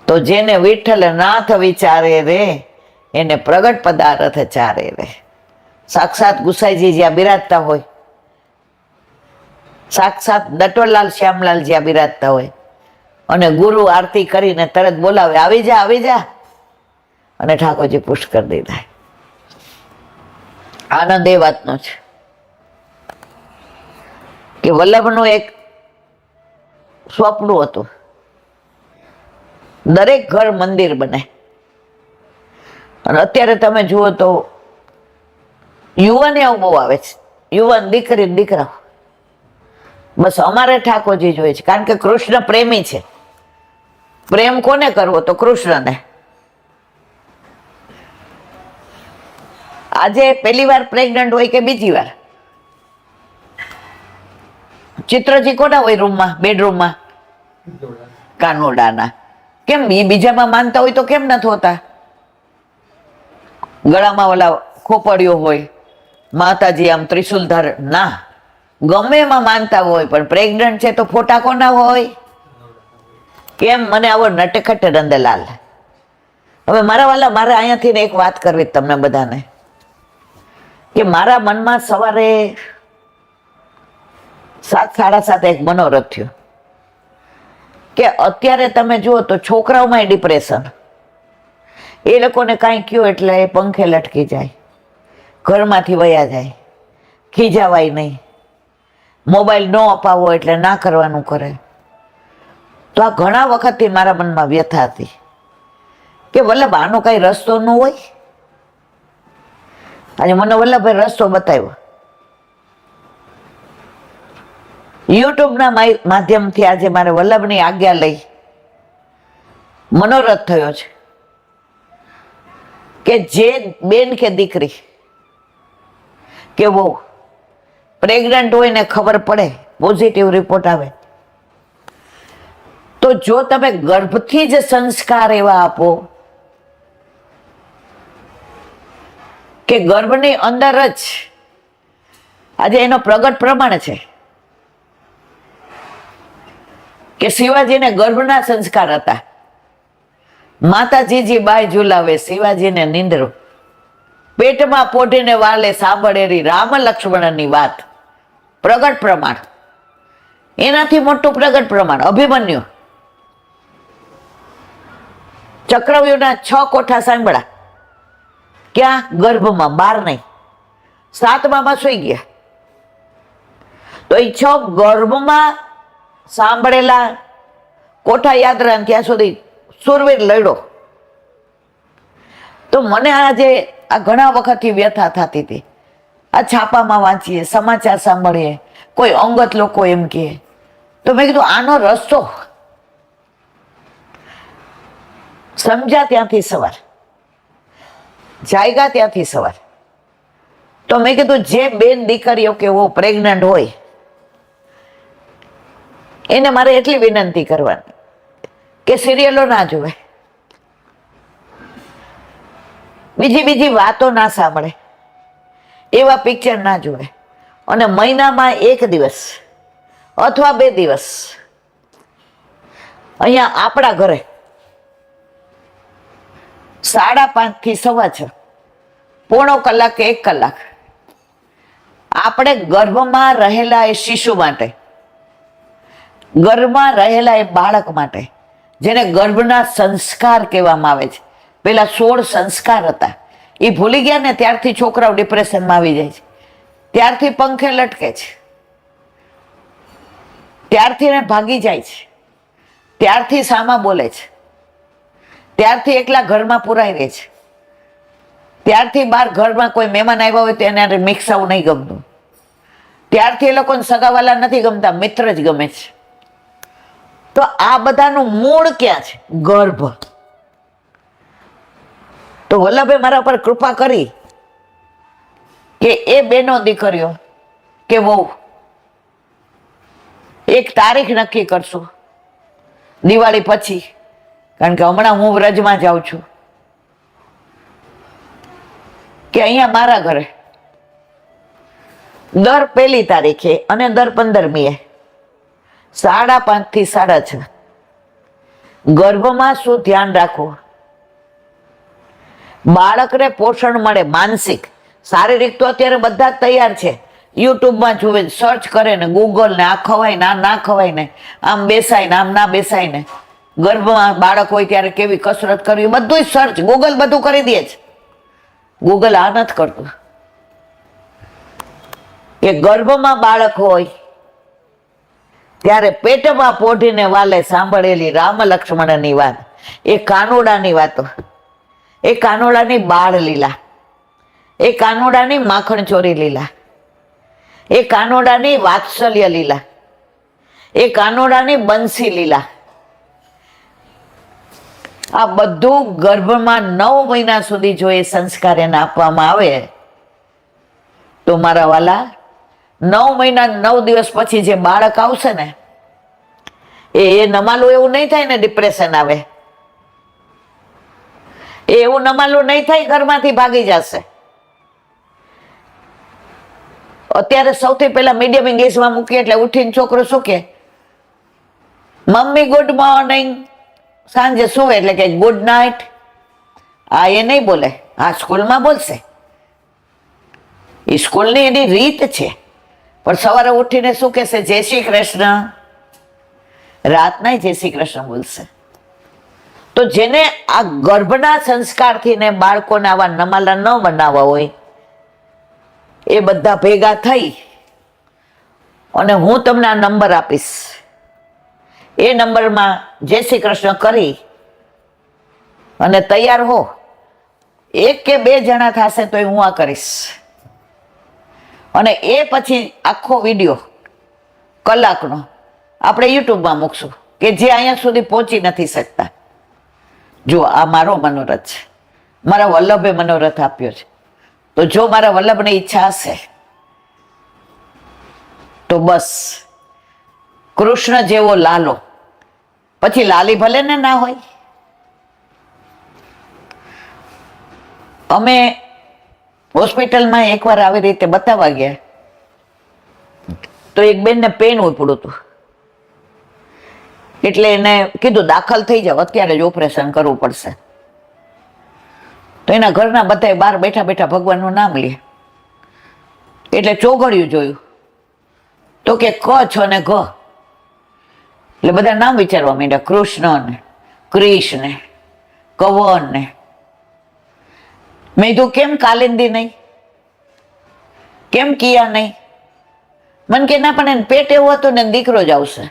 તો જેને વિઠ્ઠલ નાથ વિચારે રે એને પ્રગટ પદાર્થ ચારે રે. સાક્ષાત ગુસાઈજી જ્યાં બિરાજતા હોય, સાક્ષાત દટોલાલ શ્યામલાલ જ્યાં બિરાજતા હોય, અને ગુરુ આરતી કરીને તરત બોલાવે આવી જા આવી જા, અને ઠાકોરજી પુશ કરી દીધા. આનંદ એ વાતનો છે કે વલ્લભનું એક સ્વપ્ન હતું, દરેક ઘર મંદિર બને. અને અત્યારે તમે જુઓ તો યુવાને આવું બહુ આવે છે, યુવાન દીકરી દીકરા બસ અમારે ઠાકોરજી જોઈએ છે, કારણ કે કૃષ્ણ પ્રેમી છે. પ્રેમ કોને કરવો? તો કૃષ્ણને. આજે પહેલી વાર પ્રેગ્નન્ટ હોય કે બીજી વાર, ચિત્રજી કોના હોય રૂમમાં, બેડરૂમમાં? કાનોડાના. કેમ એ બીજામાં માનતા હોય તો કેમ નથી હોતા? ગળામાં ઓલા ખોપડીઓ હોય, માતાજી આમ ત્રિશુલધાર, ના, ગમે એમાં માનતા હોય, પણ પ્રેગ્નન્ટ છે તો ફોટા કોના હોય? કેમ? મને આવો નટખટ નંદલાલ. હવે મારા વાલા, મારે અહીંયાથી એક વાત કરવી તમને બધાને, કે મારા મનમાં સવારે 7:30 એક મનોરથ થયો કે અત્યારે તમે જુઓ તો છોકરાઓમાં ડિપ્રેશન. એ લોકોને કાંઈ કયો એટલે એ પંખે લટકી જાય, ઘરમાંથી વયા જાય, ખીજાવાય નહીં. મોબાઈલ ન અપાવો એટલે ના કરવાનું કરે. તો આ ઘણા વખતથી મારા મનમાં વ્યથા હતી કે વલ્લભ આનો કઈ રસ્તો ન હોય. આજે મને વલ્લભભાઈ રસ્તો બતાવ્યો. યુટ્યુબના માધ્યમથી આજે મારે વલ્લભની આજ્ઞા લઈ મનોરથ થયો છે કે જે બેન કે દીકરી કે વહુ પ્રેગ્નન્ટ હોય ને ખબર પડે, પોઝિટિવ રિપોર્ટ આવે, તો જો તમે ગર્ભથી જ સંસ્કાર એવા આપો કે ગર્ભની અંદર જ આજે એનો પ્રગટ પ્રમાણ છે કે શિવાજીને ગર્ભના સંસ્કાર હતા. માતાજીજી બાય ઝુલાવે શિવાજીને નિંદ્રો, પેટમાં પોઢીને વાલે સાંભળેલી રામ લક્ષ્મણની વાત. પ્રગટ પ્રમાણ, એનાથી મોટું પ્રગટ પ્રમાણ અભિમન્યુ. ચક્રવ્યૂહના 6 કોઠા સાંભળ્યા, ક્યાં? ગર્ભમાં, બહાર નહીં. 7મામાં સુઈ ગયા. તો એ 6 ગર્ભમાં સાંભળેલા કોઠા યાદ રહ્યા ત્યાં સુધી સુરવીર લડ્યો. તો મને આજે આ ઘણા વખતથી વ્યથા થતી હતી. આ છાપામાં વાંચીએ, સમાચાર સાંભળીએ, કોઈ અંગત લોકો એમ કહે, તો મેં કીધું આનો રસ્તો સમજ્યા ત્યાંથી સવાર, જાગ્યા ત્યાંથી સવાર. તો મેં કીધું જે બેન દીકરીઓ કે વો પ્રેગ્નન્ટ હોય એને મારે એટલી વિનંતી કરવાની કે સિરિયલો ના જોવે, બીજી વાતો ના સાંભળે, એવા પિક્ચર ના જોવે, અને મહિનામાં 1 દિવસ અથવા 2 દિવસ અહીંયા આપણા ઘરે 5:30 થી 6:15, પોણો કલાક કે 1 કલાક આપણે ગર્ભમાં રહેલા એ શિશુ માટે, ગર્ભમાં રહેલા એ બાળક માટે, જેને ગર્ભના સંસ્કાર કહેવામાં આવે છે. પેલા 16 સંસ્કાર હતા, એ ભૂલી ગયા ને ત્યારથી છોકરાઓ ડિપ્રેશનમાં આવી જાય છે, ત્યારથી પંખે લટકે છે, ત્યારથી એને ભાગી જાય છે, ત્યારથી સામા બોલે છે, ત્યારથી એકલા ઘરમાં પુરાઈ રહે છે, ત્યારથી બહાર ઘરમાં કોઈ મહેમાન આવ્યા હોય તો એને મિક્સ આવું નહીં ગમતું, ત્યારથી એ લોકોને સગાવાલા નથી ગમતા, મિત્ર જ ગમે છે. તો આ બધાનું મૂળ ક્યાં છે? ગર્ભ. તો વલ્લભે મારા પર કૃપા કરી કે એ બેનો દીકરીઓ કે વહુ એક તારીખ નક્કી કરશું દિવાળી પછી, કારણ કે હમણાં હું વ્રજમાં જાઉં છું, કે અહીંયા મારા ઘરે દર 1 તારીખે અને દર 15મીએ 5:30 થી 6:30 ગર્ભમાં શું ધ્યાન રાખવું, બાળકને પોષણ મળે, માનસિક, શારીરિક તો અત્યારે બધા જ તૈયાર છે. યુટ્યુબમાં જુએ, સર્ચ કરે ને, ગૂગલ ને, આ ખવાય ને, આ ના ખવાય ને, આમ બેસાય ને, આમ ના બેસાય ને, ગર્ભમાં બાળક હોય ત્યારે કેવી કસરત કરવી, બધું સર્ચ, ગૂગલ બધું કરી દે છે. ગૂગલ આ નથી કરતું કે ગર્ભમાં બાળક હોય ત્યારે પેટમાં પોઢીને વાલે સાંભળેલી રામ લક્ષ્મણની વાત, એ કાનોડાની વાતો, એ કાનોડાની બાળ લીલા, એ કાનોડાની માખણ ચોરી લીલા, એ કાનોડાની વાત્સલ્ય લીલા, એ કાનોડાની બંસી લીલા, આ બધું ગર્ભમાં 9 મહિના સુધી જો એ સંસ્કાર એને આપવામાં આવે તો મારા વાલા 9 મહિના 9 દિવસ પછી જે બાળક આવશે ને એ નમાલું એવું નહીં થાય ને ડિપ્રેશન આવે, એવું નમાલું નહીં થાય, ઘરમાંથી ભાગી જશે. અત્યારે સૌથી પહેલા મીડિયમ ઇંગ્લિશમાં મૂકીએ એટલે ઉઠીને છોકરો શું કે, મમ્મી ગુડ મોર્નિંગ, સાંજે સુવે એટલે કે ગુડ નાઇટ. આ એ નહીં બોલે, આ સ્કૂલમાં બોલશે, એ સ્કૂલની એની રીત છે. પણ સવારે ઉઠીને શું કહેશે? જય શ્રી કૃષ્ણ. રાતના જય શ્રી કૃષ્ણ બોલશે. તો જેને આ ગર્ભના સંસ્કારથી ને બાળકોને આવા નમાલા ન બનાવવા હોય, એ બધા ભેગા થઈ અને હું તમને આ નંબર આપીશ. એ નંબરમાં જય શ્રી કૃષ્ણ કરી અને તૈયાર હો. 1 કે 2 જણા થશે તો હું આ કરીશ. અને એ પછી આખો વિડીયો કલાકનો આપણે યુટ્યુબમાં મૂકશું કે જે અહીંયા સુધી પહોંચી નથી શકતા. જો આ મારો મનોરથ છે, મારા વલ્લભે મનોરથ આપ્યો છે. તો જો મારા વલ્લભની ઈચ્છા હશે તો બસ કૃષ્ણ જેવો લાલો, પછી લાલી ભલે ને ના હોય. અમે હોસ્પિટલમાં એકવાર આવી રીતે બતાવવા ગયા તો એક બેનને પેન ઉપડ્યું હતું, એટલે એને કીધું દાખલ થઈ જાવ, અત્યારે જ ઓપરેશન કરવું પડશે. તો એના ઘરના બધા બહાર બેઠા બેઠા ભગવાનનું નામ લે, એટલે ચોઘડિયું જોયું તો કે ક છ ને ઘ, એટલે બધા નામ વિચારવા માંડ્યા, કૃષ્ણ ને ક્રિશ ને કવન ને. મેં કીધું કેમ કાલિંદી નહીં, કેમ કિયા નહીં? મને કે ના, પણ એને પેટ એવું હતું ને દીકરો જ આવશે.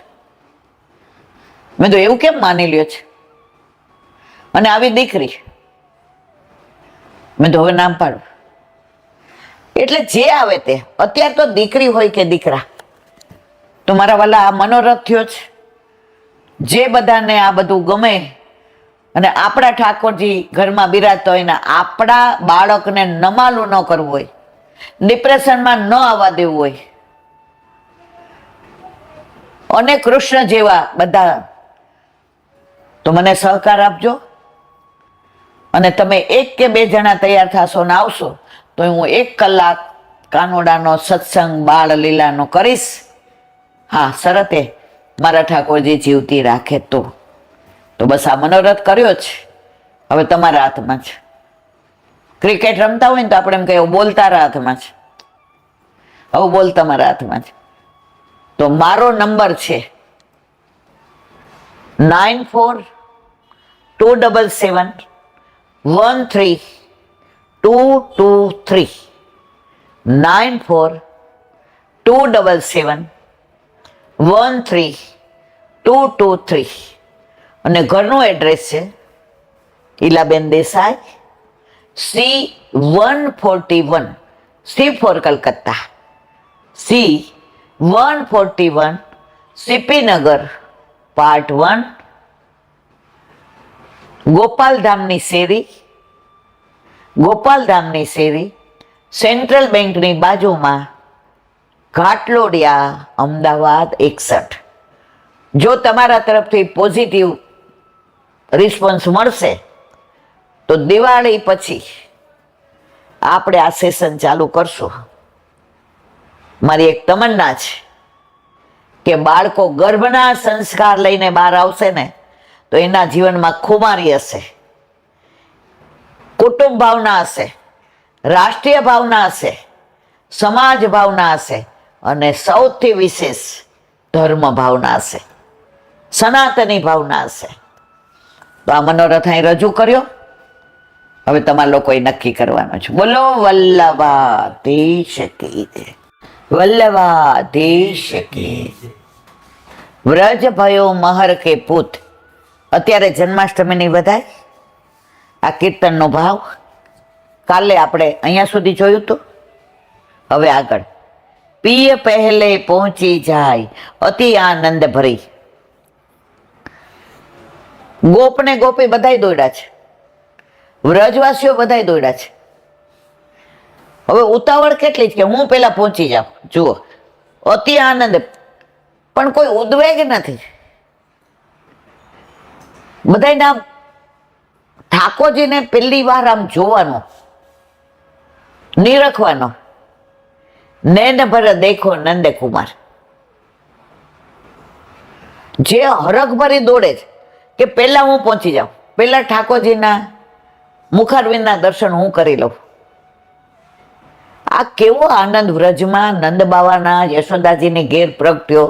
મેં તો એવું કેમ માની લ્યો છે? અને આવી દીકરી. મેં તો હવે નામ પાડું. એટલે જે આવે તે, અત્યારે તો દીકરી હોય કે દીકરા, તો મારા વાલા આ મનોરથ થયો છે. જે બધાને આ બધું ગમે અને આપણા ઠાકોરજી ઘરમાં બિરાજતા હોય ને આપણા બાળકને નમાલું ન કરવું હોય, ડિપ્રેશનમાં ન આવવા દેવું હોય, અને કૃષ્ણ જેવા બધા, તો મને સહકાર આપજો. અને તમે 1 કે 2 જણા તૈયાર થશો ને આવશો તો હું 1 કલાક કાનોડાનો સત્સંગ બાળ લીલાનો કરીશ. હા, શરતે મારા ઠાકોરજી જીવતી રાખે તો બસ આ મનોરથ કર્યો છે. હવે તમારા હાથમાં છે. ક્રિકેટ રમતા હોય ને તો આપણે એમ કહીએ બોલતારા હાથમાં છે. હવે બોલ તમારા હાથમાં છે. તો મારો નંબર છે 9427713223 9427713223 અને ઘરનું એડ્રેસ છે Ilaben Desai, C141, C four Calcutta, C141, CP Nagar, part 1, ગોપાલધામની શેરી, સેન્ટ્રલ બેંકની બાજુમાં, ઘાટલોડિયા, અમદાવાદ 61. જો તમારા તરફથી પોઝિટિવ રિસ્પોન્સ મળશે તો દિવાળી પછી આપણે આ સેશન ચાલુ કરશું. મારી એક તમન્ના છે કે બાળકો ગર્ભના સંસ્કાર લઈને બહાર આવશે ને તો એના જીવનમાં ખુમારી હશે, કુટુંબ ભાવના હશે, રાષ્ટ્રીય ભાવના હશે, સમાજ ભાવના હશે અને સૌથી વિશેષ ધર્મ ભાવના હશે, સનાતની ભાવના હશે. તો આ મનોરથ અહીં રજૂ કર્યો. હવે તમારા લોકોએ નક્કી કરવાનું છે. બોલો વલ્લભાધીશ કી જય, વલ્લભાધીશ કી જય. વ્રજ ભયો મહર કે પૂત. અત્યારે જન્માષ્ટમીની વધાય, આ કીર્તનનો ભાવ કાલે આપણે અહીંયા સુધી જોયું હતું. હવે આગળ પિય પહેલે પહોંચી જાય અતિ આનંદ ભરી. ગોપ ને ગોપી બધાય દોડ્યા છે, વ્રજવાસીઓ બધાય દોડ્યા છે. હવે ઉતાવળ કેટલી છે કે હું પેલા પહોંચી જાઉં. જુઓ, અતિ આનંદ, પણ કોઈ ઉદ્વેગ નથી. બધાને આમ ઠાકોરજીને પહેલી વાર આમ જોવાનો, નિરખવાનો. નૈન ભર દેખો નંદ કુમાર. જે હરખ દોડે છે કે પહેલા હું પહોંચી જાઉં, પહેલા ઠાકોરજીના મુખારવિંદના દર્શન હું કરી લઉં. આ કેવો આનંદ વ્રજમાં નંદ બાવાના યશોદાજીને ઘેર પ્રગટ્યો.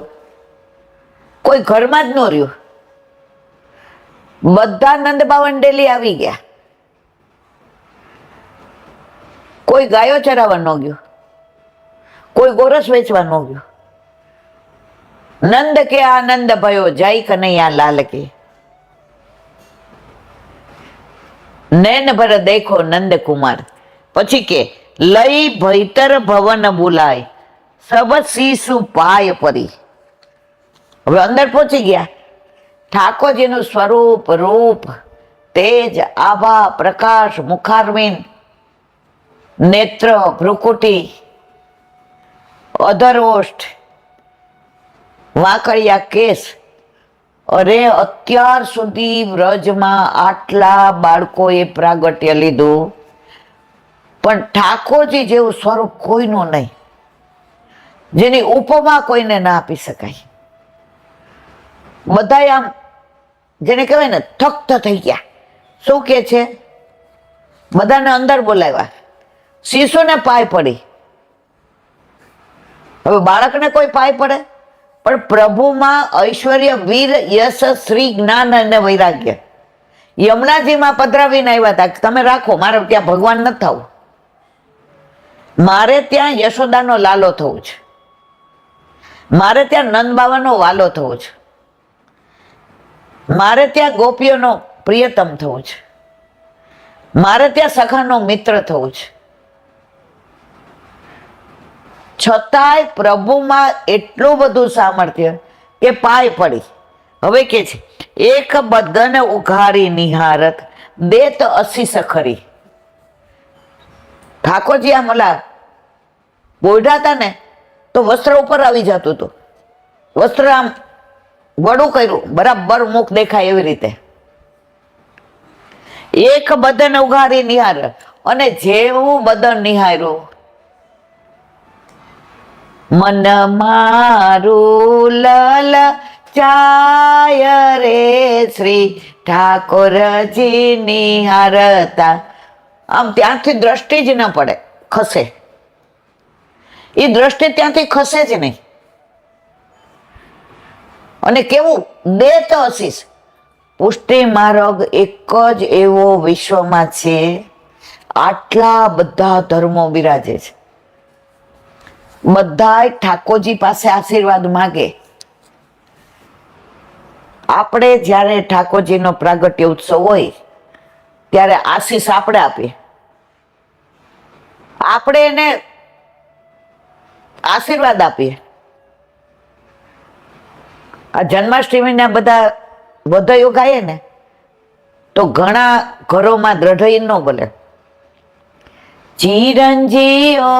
કોઈ ઘરમાં જ ન રહ્યું, બધા નંદ બાવન ડેલી આવી ગયા. કોઈ ગાયો ચરાવવા ન ગયો, કોઈ ગોરસ વેચવા ન ગયો, નંદ કે આનંદ ભયો જય કનૈયા લાલ કે, નૈન ભર દેખો નંદ કુમાર. પછી કે લઈ ભૈતર ભવન બુલાય સબ શીશુ પાય પરી. હવે અંદર પહોંચી ગયા. ઠાકોરજીનું સ્વરૂપ, રૂપ, તેજ, આભા, પ્રકાશ, મુખારવિંદ, નેત્ર, ભ્રુકુટી, અધરોષ્ઠ, વાંકડિયા કેસ. અરે અત્યાર સુધી વ્રજમાં આટલા બાળકોએ પ્રાગટ્ય લીધું, પણ ઠાકોરજી જેવું સ્વરૂપ કોઈનું નહીં, જેની ઉપમા કોઈને ના આપી શકાય. બધા આમ જેને કહેવાય ને થક્ત થઈ ગયા. શું કે છે? બધાને અંદર બોલાવ્યા, શિશુને પાય પડી. હવે બાળકને કોઈ પાય પડે? પણ પ્રભુમાં ઐશ્વર્ય, વીર, યશ, શ્રી, જ્ઞાન અને વૈરાગ્ય. યમુનાજીમાં પધરાવીને આવ્યા હતા, તમે રાખો, મારે ત્યાં ભગવાન નથી થવું, મારે ત્યાં યશોદાનો લાલો થવું છે, મારે ત્યાં નંદ બાવાનો વાલો થવો છે, મારે ત્યાં ગોપીઓનો પ્રિયતમ થવું છે, મારે ત્યાં સખાનો મિત્ર થવું છે. છતાંય પ્રભુમાં એટલું બધું સામર્થ્ય કે પાય પડી. હવે કે છે એક બદન ઉઘારી નિહારત દેત અસીસ ખરી. ઠાકોરજી આમ ઓલા બોઢા હતા ને તો વસ્ત્ર ઉપર આવી જતું હતું, વસ્ત્ર આમ વડું કર્યું, બરાબર મુખ દેખાય એવી રીતે. એક બદન ઉઘારી નિહાર, અને જેવું બદન નિહાર્યું, મન મારું લલ ચાય રે શ્રી ઠાકોરજી નિહારતા. આમ ત્યાંથી દ્રષ્ટિ જ ન પડે, ખસે. એ દ્રષ્ટિ ત્યાંથી ખસે જ નહીં. અને કેવું દેત અસીસ. પુષ્ટિ માર્ગ એક જ એવો વિશ્વમાં છે, આટલા બધા ધર્મો બિરાજે છે, બધાય ઠાકોરજી પાસે આશીર્વાદ માગે. આપણે જ્યારે ઠાકોરજીનો પ્રાગટ્ય ઉત્સવ હોય ત્યારે આશીષ આપણે આપીએ, આપણે એને આશીર્વાદ આપીએ. આ જન્માષ્ટમીના બધા વધાયો ગાય ને તો ઘણા ઘરોમાં દ્રઢઈ ન બોલે. ચિરંજીઓ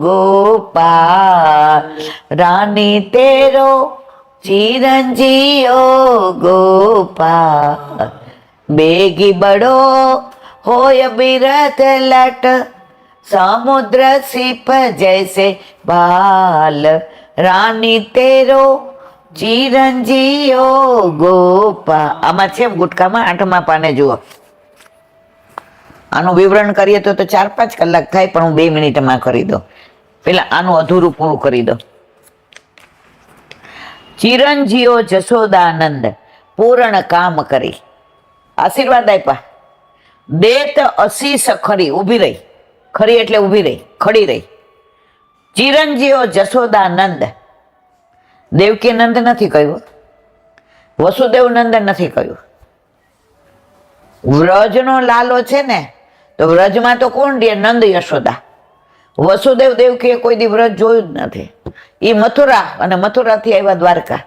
ગોપાલ રાની તેરો, ચિરંજીઓ ગોપાલ બેગી બડો હોય બિરત લટ, સમુદ્ર સિપ જૈસે બાલ રાની તેરો, ચિરંજીઓ ગોપાલ. આમાં છે ગુટકામાં 8મા પાને જુઓ. આનું વિવરણ કરીએ તો 4-5 કલાક થાય, પણ હું 2 મિનિટમાં કરી દઉં. પેલા આનું અધૂરું પૂરું કરી દો. ચિરંજીઓ જશોદાનંદ પૂર્ણ કામ કરી. આશીર્વાદ આપ્યા. દેત અસીસ ખરી, ઊભી રહી. ખરી એટલે ઊભી રહી, ખડી રહી. ચિરંજીઓ જશોદાનંદ. દેવકી નંદ નથી કહ્યું, વસુદેવ નંદ નથી કહ્યું. વ્રજનો લાલો છે ને, તો વ્રજમાં તો કોણ રહે? નંદ યશોદા. વસુદેવ દેવકીએ કોઈ દી વ્રજ જોયું જ નથી. એ મથુરા, અને મથુરાથી આવ્યા દ્વારકા.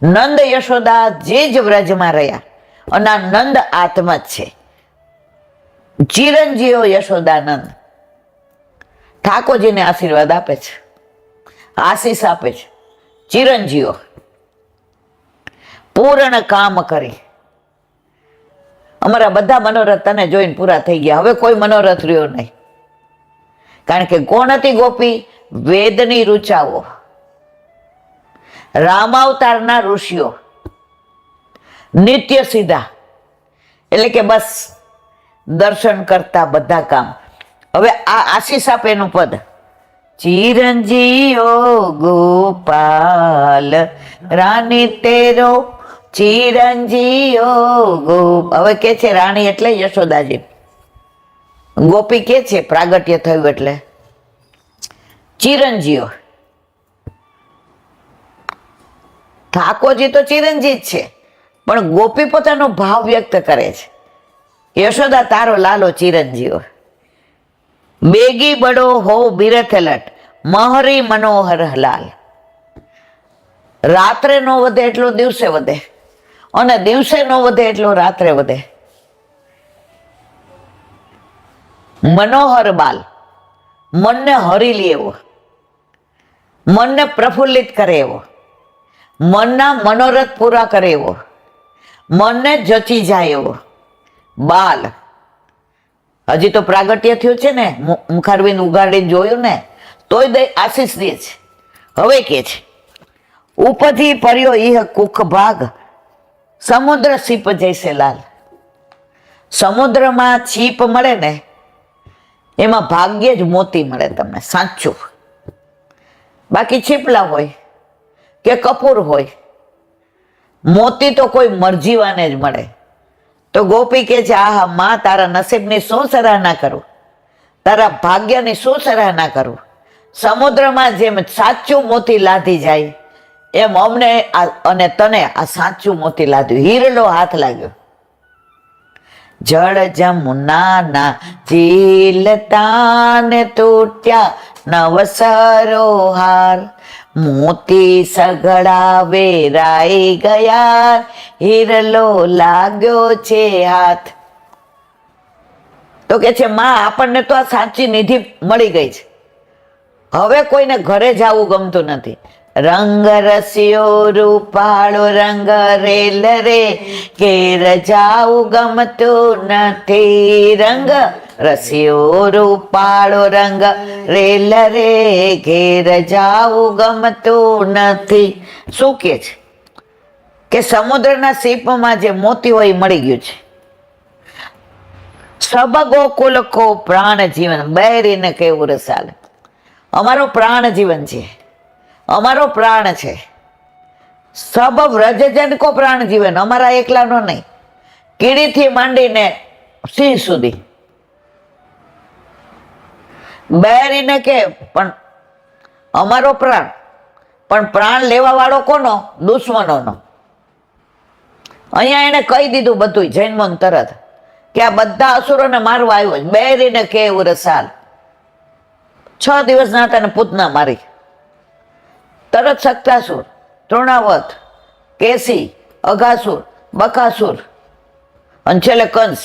નંદ યશોદા જે જ વ્રજમાં રહ્યા, અને આ નંદ આત્મા જ છે. ચિરંજીવો યશોદાનંદ ઠાકોરજીને આશીર્વાદ આપે છે, આશીષ આપે છે. ચિરંજીવો પૂર્ણ કામ કરી. અમારા બધા મનોરથ તને જોઈને પૂરા થઈ ગયા. હવે કોઈ મનોરથ રહ્યો નહીં. કારણ કે કોણ હતી ગોપી? વેદની ઋચાઓ, રામાવતારના ઋષિઓ, નિત્ય સીધા. એટલે કે બસ દર્શન કરતા બધા કામ. હવે આ આશીષ આપે એનું પદ, ચિરંજીવો ગોપાલ રાની તેરો, ચિરંજીવો ગોપ. હવે કે છે રાણી એટલે યશોદાજી, ગોપી કે છે પ્રાગટ્ય થયું એટલે ચિરંજીવો. ઠાકોરજી તો ચિરંજીવ છે, પણ ગોપી પોતાનો ભાવ વ્યક્ત કરે છે. યશોદા તારો લાલો ચિરંજીવ, બેગી બડો હો બિરથ લટ, મહરી મનોહર લાલ. રાત્રે નો વધે એટલો દિવસે વધે, અને દિવસે નો વધે એટલો રાત્રે વધે. મનોહર બાલ, મનને હરી લે એવો, મનને પ્રફુલ્લિત કરે એવો, મનના મનોરથ પૂરા કરે એવો, મનને જચી જાય એવો બાલ. હજી તો પ્રાગટ્ય થયું છે ને, મુખારબીન ઉગાડીને જોયું ને, તોય દઈ આશીષ દે છે. હવે કે છે ઉપથી પર્યો ઇહ કુખ ભાગ, સમુદ્ર સીપ જૈસે લાલ. સમુદ્રમાં છીપ મળે ને, એમાં ભાગ્યે જ મોતી મળે તમને, સાચું. બાકી છીપલા હોય કે કપૂર હોય, મોતી તો કોઈ મરજીવાને જ મળે. તો ગોપી કે છે આહા માં, તારા નસીબની શું સરાહના કરું, તારા ભાગ્યની શું સરાહના કરું. સમુદ્રમાં જેમ સાચું મોતી લાધી જાય, એમ અમને અને તને આ સાચું મોતી લાદ્યું, હીરલો હાથ લાગ્યો. જળ જમુના ના ઝીલતા ને તૂટ્યા નવ સરોહાર, મોતી સગડા વેરાઈ ગયા, હીરલો લાગ્યો છે હાથ. તો કે છે માં, આપણને તો આ સાચી નિધિ મળી ગઈ છે, હવે કોઈને ઘરે જવું ગમતું નથી. રંગ રસ્યો રૂપાળો રંગ રેલ રે, ઘેર જાવું ગમતું નથી. રંગ રસ્યો રૂપાળો રંગ રેલ રે, ઘેર જાવું ગમતું નથી. શું કે છે કે સમુદ્રના સીપમાં જે મોતી હોય મળી ગયું છે. સબ ગોકુલ કો પ્રાણ જીવન, બૈરીને કેવું રસાલ. અમારો પ્રાણ જીવન છે, અમારો પ્રાણ છે. સબ વ્રજજન કો પ્રાણ જીવન, અમારા એકલાનો નહીં, કીડીથી માંડીને સિંહ સુધી. બેરીને કે પણ અમારો પ્રાણ, પણ પ્રાણ લેવા વાળો કોનો? દુશ્મનોનો. અહીંયા એને કહી દીધું બધું જૈનમોન તરત કે આ બધા અસુરોને મારવા આવ્યો છે. બેરીને કે રસાલ, 6 દિવસના હતા ને પૂતના મારી. તરત સક્તાસુર, તૃણાવત, કેસી, અઘાસુર, બકાસુર અને છેલ્લે કંસ.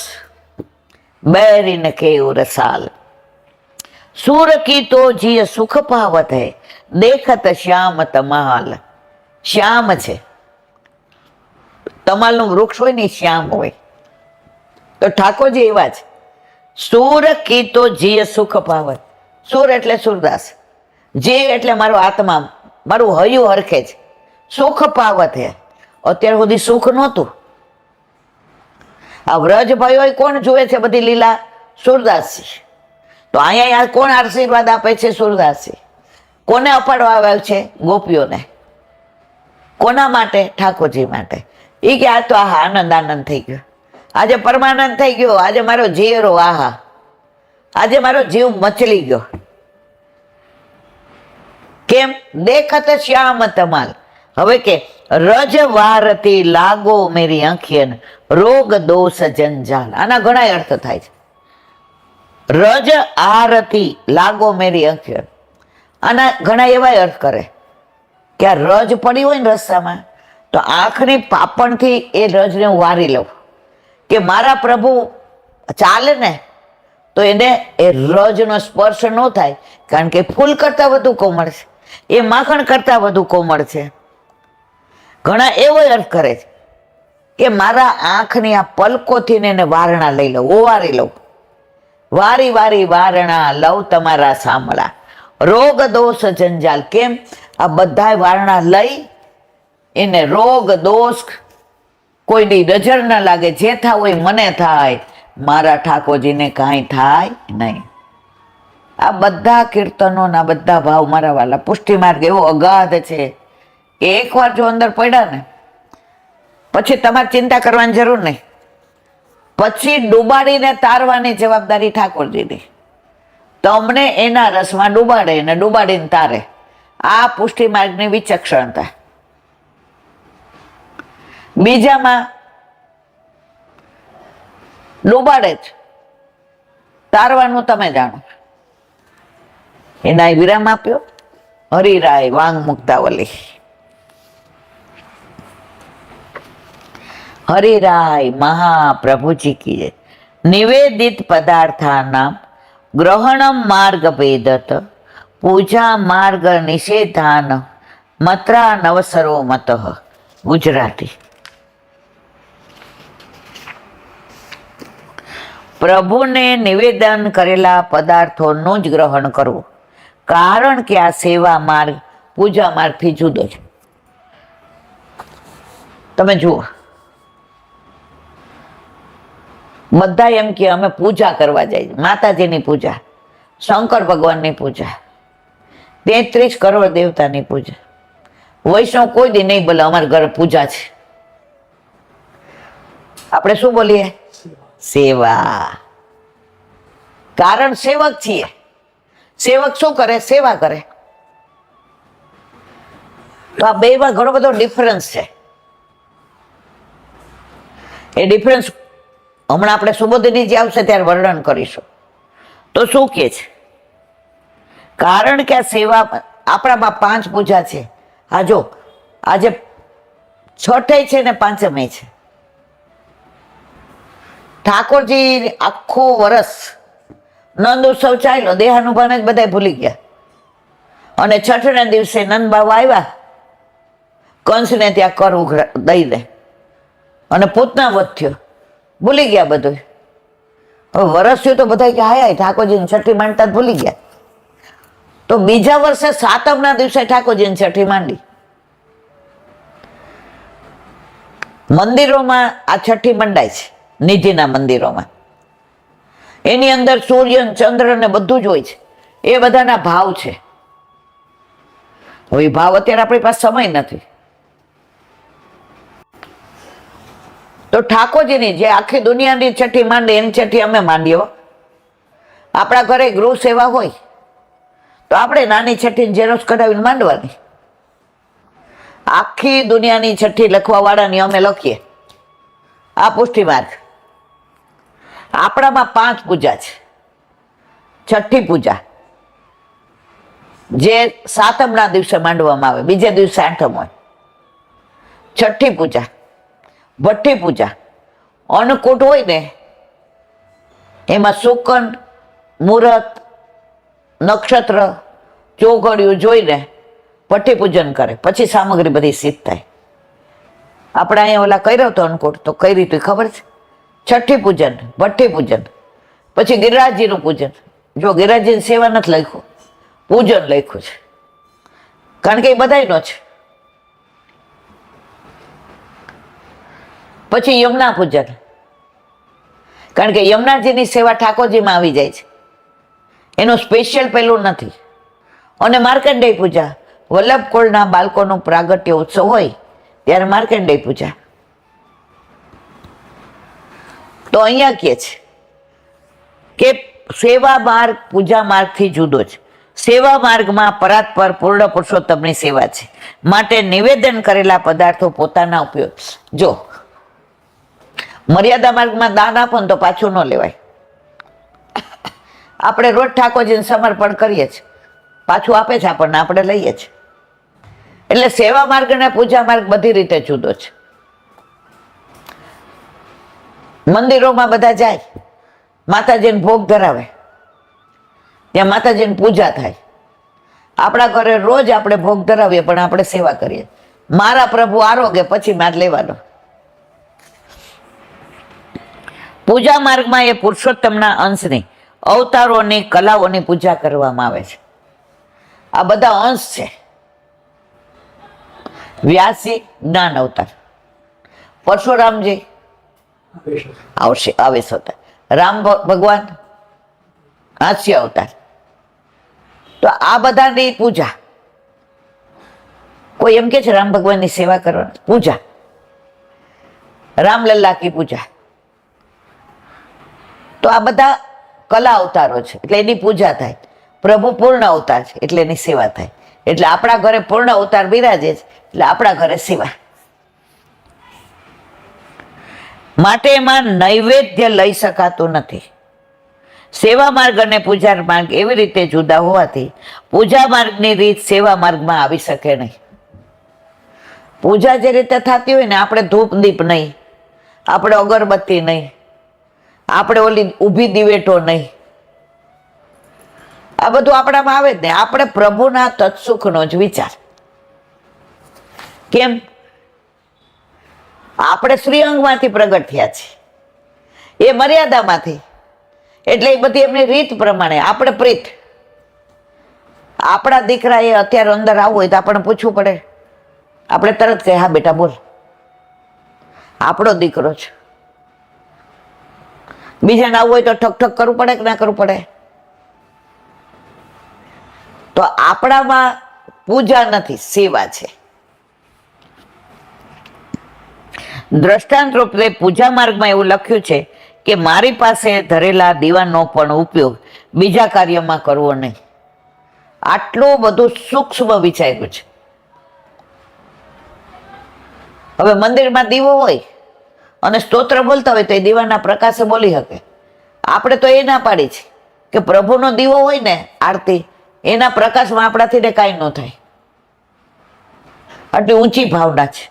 बैरिन के रसाल सूर की तो जी सुख पावत है देखत श्याम तमाल। श्याम છે તમાલનું વૃક્ષ હોય ને શ્યામ હોય તો ઠાકોરજી એવા છે। સૂર કી તો જીય સુખ પાવત, સૂર એટલે સૂરદાસ, જે એટલે મારો આત્મા, મારું હૈયું હરખે છે, સુખ પાવત હે। અત્યાર સુધી સુખ નહોતું। આ વ્રજ ભાઈઓ કોણ જુએ છે બધી લીલા? સૂરદાસજી। તો અહીંયા કોણ આશીર્વાદ આપે છે? સૂરદાસજી। કોને અપાડવા આવ્યા છે? ગોપીઓને। કોના માટે? ઠાકોરજી માટે। એ કે આ તો આહા આનંદ આનંદ થઈ ગયો, આજે પરમાનંદ થઈ ગયો, આજે મારો જીવરો આહા, આજે મારો જીવ મચલી ગયો। કેમ? દેખત શ્યામ તમાલ। હવે કે રજ વારતી લાગો મેરી આંખિયન રોગ દોષ જંજાલ। આના ઘણા અર્થ થાય છે। રજ આરતી લાગો મેરી આંખિયન, આના ઘણા એવા અર્થ કરે કે આ રજ પડી હોય ને રસ્તામાં તો આંખની પાપણથી એ રજને હું વારી લઉં, કે મારા પ્રભુ ચાલે ને તો એને એ રજનો સ્પર્શ ન થાય, કારણ કે ફૂલ કરતા વધુ કોમળ છે, એ માખણ કરતા વધુ કોમળ છે। ઘણા એવો અર્થ કરે છે કે મારા આંખની આ પલકોથી એને વારણા લઈ લઉં, ઓવારી લઉં, વારી વારી વારણા લઉં તમારા સાંભળા, રોગ દોષ જંજાલ। કેમ? આ બધા વારણા લઈ એને રોગ દોષ કોઈની નજર ના લાગે, જે થવું હોય મને થાય, મારા ઠાકોરજીને કાંઈ થાય નહીં। આ બધા કીર્તનો ના બધા ભાવ મારા વાલા, પુષ્ટિ માર્ગ એવો અગાધ છે કે એકવાર જો અંદર પડ્યા ને પછી તમારે ચિંતા કરવાની જરૂર નહીં, પછી ડૂબાડીને તારવાની જવાબદારી ઠાકોરજીની। તમને એના રસમાં ડૂબાડે ને ડૂબાડીને તારે। આ પુષ્ટિ માર્ગની વિચક્ષણતા। બીજામાં ડૂબાડે જ, તારવાનું તમે જાણો. એના વિરામ આપ્યો. હરિરાય વાંગ મુક્તાવલી. હરિરાય મહાપ્રભુજી કી જય. નિવેદિત પદાર્થાનામ ગ્રહણમ માર્ગ ભેદત પૂજા માર્ગ નિષેધાન મત્રા નવસરો મત. ગુજરાતી. પ્રભુને નિવેદન કરેલા પદાર્થોનું જ ગ્રહણ કરવું, કારણ કે આ સેવા માર્ગ પૂજા માર્ગથી જુદો છે. તમે જુઓ, બધા એમ કે અમે પૂજા કરવા જઈએ, માતાજીની પૂજા, શંકર ભગવાનની પૂજા, 33 કરોડ દેવતાની પૂજા. વૈષ્ણવ કોઈ દી નહીં બોલે અમારા ઘરે પૂજા છે. આપણે શું બોલીએ? સેવા. કારણ સેવક છીએ. સેવક શું કરે? સેવા કરે. તો આ બેમાં ઘણો બધો ડિફરન્સ છે. એ ડિફરન્સ હમણાં આપણે સુબોધિની આવશે ત્યારે વર્ણન કરીશું. તો શું કે છે? કારણ કે આ સેવા આપણામાં 5 પૂજા છે. હા જો, આજે છઠે છે ને પાંચમે છે. ઠાકોરજી આખો વર્ષ નંદ ઉત્સવ ચાલ્યો, દેહાનુભાને જ બધા ભૂલી ગયા. અને છઠના દિવસે નંદ બાવા આવ્યા, કંસને ત્યાં કર દઈ દે અને પૂતના વધ થયો, ભૂલી ગયા બધું. હવે વરસ થયું તો બધા કે હાય ઠાકોરજીની છઠ્ઠી માંડતા ભૂલી ગયા. તો બીજા વર્ષે સાતમના દિવસે ઠાકોરજીની છઠ્ઠી માંડી. મંદિરોમાં આ છઠ્ઠી મંડાય છે, નિધિના મંદિરોમાં. એની અંદર સૂર્ય ચંદ્ર ને બધું જ હોય છે. એ બધાના ભાવ છે. હવે ભાવ અત્યારે આપણી પાસે સમય નથી. તો ઠાકોરજીની જે આખી દુનિયાની છઠ્ઠી માંડી એની છઠ્ઠી અમે માંડીઓ. આપણા ઘરે ગૃહ સેવા હોય તો આપણે નાની છઠ્ઠી ઝેરોક્ષ કઢાવીને માંડવાની. આખી દુનિયાની છઠ્ઠી લખવા વાળાની અમે લખીએ. આ પુષ્ટિ માર્ગ. આપણામાં 5 પૂજા છે. છઠ્ઠી પૂજા જે સાતમના દિવસે માંડવામાં આવે, બીજે દિવસે આઠમ હોય. છઠ્ઠી પૂજા, ભઠ્ઠી પૂજા, અન્નકૂટ હોય ને એમાં શુકન, મુહૂર્ત, નક્ષત્ર, ચોઘડિયું જોઈને ભઠ્ઠી પૂજન કરે, પછી સામગ્રી બધી સિદ્ધ થાય. આપણે અહીંયા ઓલા કર્યો હતો અન્નકૂટ, તો કઈ રીતે ખબર છે? છઠ્ઠી પૂજન, ભઠ્ઠી પૂજન, પછી ગિરિરાજજીનું પૂજન. જો ગિરિરાજજીની સેવા નથી લખ્યું, પૂજન લખ્યું છે, કારણ કે એ બધાયનો છે. પછી યમુના પૂજન, કારણ કે યમુનાજીની સેવા ઠાકોરજીમાં આવી જાય છે, એનું સ્પેશિયલ પેલું નથી. અને માર્કંડેય પૂજા, વલ્લભ કુળના બાળકોનો પ્રાગટ્ય ઉત્સવ હોય ત્યારે માર્કંડેય પૂજા. તો અહીંયા કે છે કે સેવા માર્ગ પૂજા માર્ગથી જુદો છે. સેવા માર્ગમાં પરાત્પર પૂર્ણ પુરુષોત્તમની સેવા છે, માટે નિવેદન કરેલા પદાર્થો પોતાના ઉપયોગ. જો મર્યાદા માર્ગમાં દાન આપો ને તો પાછું ન લેવાય. આપણે રોજ ઠાકોરજીને સમર્પણ કરીએ છીએ, પાછું આપે છે આપણને, આપણે લઈએ છીએ. એટલે સેવા માર્ગ અને પૂજા માર્ગ બધી રીતે જુદો છે. મંદિરોમાં બધા જાય, માતાજીને ભોગ ધરાવે, ત્યાં માતાજીની પૂજા થાય. આપણા ઘરે રોજ આપણે ભોગ ધરાવીએ પણ આપણે સેવા કરીએ. મારા પ્રભુ આરોગ્ય પછી માર લેવાનો. પૂજા માર્ગમાં એ પુરુષોત્તમના અંશની અવતારોની કલાઓની પૂજા કરવામાં આવે છે. આ બધા અંશ છે. વ્યાસજી જ્ઞાન અવતાર, પરશુરામજી આવેશ અવતાર, રામ ભગવાન હાસ્ય અવતાર. તો આ બધાની પૂજા. કોઈ એમ કે છે રામ ભગવાનની સેવા કરવાની પૂજા, રામલલ્લા કી પૂજા. તો આ બધા કલા અવતારો છે એટલે એની પૂજા થાય. પ્રભુ પૂર્ણ અવતાર છે એટલે એની સેવા થાય. એટલે આપણા ઘરે પૂર્ણ અવતાર બિરાજે છે એટલે આપણા ઘરે સેવા. માટે એમાં નૈવેદ્ય લઈ શકાતું નથી. સેવા માર્ગ અને પૂજા માર્ગ એવી રીતે જુદા હોવાથી પૂજા માર્ગની રીત સેવા માર્ગમાં આવી શકે નહીં. પૂજા જે રીતે થતી હોય ને, આપણે ધૂપ દીપ નહીં, આપણે અગરબત્તી નહીં, આપણે ઓલી ઊભી દિવેટો નહીં, આ બધું આપણામાં આવે જ નહીં. આપણે પ્રભુના તત્સુખનો જ વિચાર. કેમ? આપણે શ્રીઅંગમાંથી પ્રગટ થયા છીએ, એ મર્યાદામાંથી, એટલે એ બધી એમની રીત પ્રમાણે. આપણે પ્રીત, આપણા દીકરાએ અત્યારે અંદર આવવું હોય તો આપણને પૂછવું પડે, આપણે તરત કહે હા બેટા બોલ, આપણો દીકરો છે. બીજાને આવવું હોય તો ઠક ઠક કરવું પડે કે ના કરવું પડે? તો આપણામાં પૂજા નથી, સેવા છે. દ્રષ્ટાંત રૂપે પૂજા માર્ગમાં એવું લખ્યું છે કે મારી પાસે ધરેલા દીવાનો પણ ઉપયોગ બીજા કાર્યમાં કરવો નહીં. આટલું બધું સૂક્ષ્મ વિચાર્યું છે. હવે મંદિરમાં દીવો હોય અને સ્તોત્ર બોલતા હોય તો એ દીવાના પ્રકાશે બોલી શકે. આપણે તો એ ના પાડી છે કે પ્રભુનો દીવો હોય ને આરતી, એના પ્રકાશમાં આપણાથી ને કાંઈ ન થાય. આટલી ઊંચી ભાવના છે.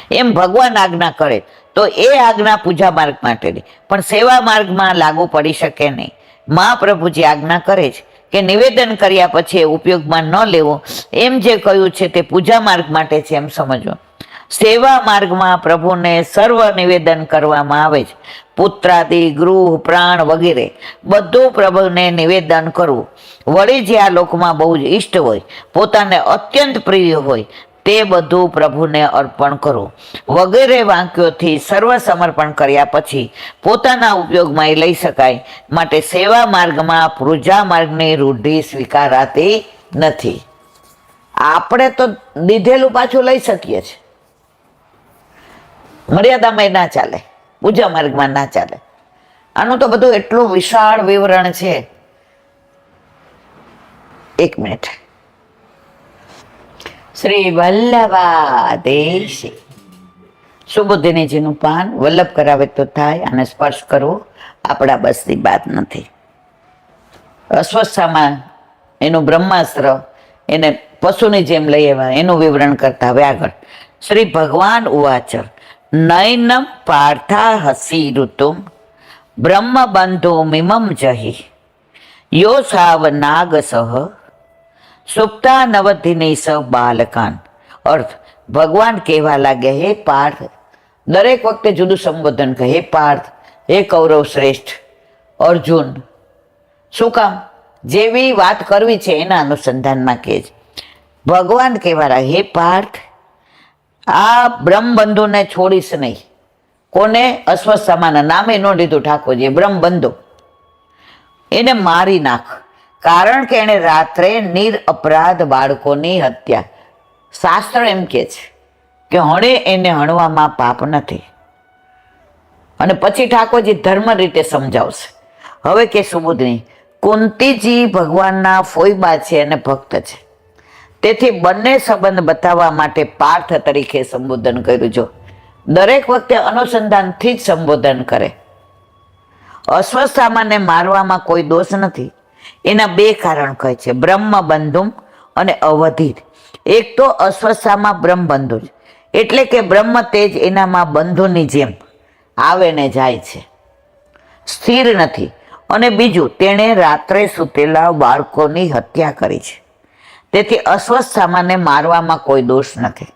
એમ ભગવાન આજ્ઞા કરે તો એ આજ્ઞા પૂજા માર્ગ માટેની, પણ સેવા માર્ગમાં લાગુ પડી શકે નહીં. મહાપ્રભુજી આજ્ઞા કરે છે કે નિવેદન કર્યા પછી એ ઉપયોગમાં ન લેવો. એમ જે કહ્યું છે તે પૂજા માર્ગ માટે છે એમ સમજવું. સેવા માર્ગમાં પ્રભુને સર્વ નિવેદન કરવામાં આવે છે. પુત્રાદિ, ગૃહ, પ્રાણ વગેરે બધું પ્રભુને નિવેદન કરવું. વળી જે આ લોકમાં બહુ જ ઈષ્ટ હોય, પોતાને અત્યંત પ્રિય હોય, તે બધું પ્રભુને અર્પણ કરવું. વગેરે વાક્યોથી સર્વ સમર્પણ કર્યા પછી પોતાના ઉપયોગમાં એ લઈ શકાય. માટે સેવા માર્ગમાં પૂજા માર્ગની રૂઢિ સ્વીકારાતી નથી. આપણે તો દીધેલું પાછું લઈ શકીએ છીએ, મર્યાદામાં ના ચાલે, પૂજા માર્ગમાં ના ચાલે. આનું તો બધું એટલું વિશાળ વિવરણ છે. એક મિનિટ. શ્રી વલ્લભાદેશી સુબુદ્ધિનીજીનું પાન વલ્લભ કરાવે તો થાય, અને સ્પર્શ કરવો આપણા બસની વાત નથી. અસ્વસ્થામાં એનું બ્રહ્માસ્ત્ર એને પશુની જેમ લઈ આવ્યા, એનું વિવરણ કરતા હવે આગળ. શ્રી ભગવાન ઉવાચ નૈનમ પાર્થા હસી ઋતુમ બ્રહ્મ બંધો મિમમ જહી યો સાવ નાગ સહ સુપ્તા નવધિની સ બાલકાન. અર્થ, ભગવાન કહેવા લાગ્યા, હે પાર્થ, દરેક વખતે જુદું સંબોધન કહે, હે પાર્થ, હે કૌરવ શ્રેષ્ઠ, અર્જુન. શું કામ? જેવી વાત કરવી છે એના અનુસંધાનમાં કહે છે. ભગવાન કહેવા લાગ્યા, હે પાર્થ, આ બ્રહ્મબંધુને છોડીશ નહીં. કોને? અશ્વત્થામાના નામે ન લીધું ઠાકોરજીએ, બ્રહ્મબંધુ. એને મારી નાખ, કારણ કે એણે રાત્રે નિરઅપરાધ બાળકોની હત્યા. શાસ્ત્ર એમ કે છે કે હણે એને હણવામાં પાપ નથી. અને પછી ઠાકોરજી ધર્મ રીતે સમજાવશે. હવે કે સુબુદ્ધની, કુંતીજી ભગવાનના ફોઈબા છે અને ભક્ત છે, તેથી બંને સંબંધ બતાવવા માટે પાર્થ તરીકે સંબોધન કર્યું. જો દરેક વખતે અનુસંધાનથી જ સંબોધન કરે. અશ્વત્થામાને મારવામાં કોઈ દોષ નથી. એના બે કારણ કહે છે, બ્રહ્મ બંધુમ અને અવધિત. એક તો અશ્વત્થામા બ્રહ્મબંધુ જ, એટલે કે બ્રહ્મ તેજ એનામાં બંધુની જેમ આવે ને જાય છે, સ્થિર નથી. અને બીજું, તેણે રાત્રે સૂતેલા બાળકોની હત્યા કરી છે, તેથી અશ્વત્થામાને મારવામાં કોઈ દોષ નથી.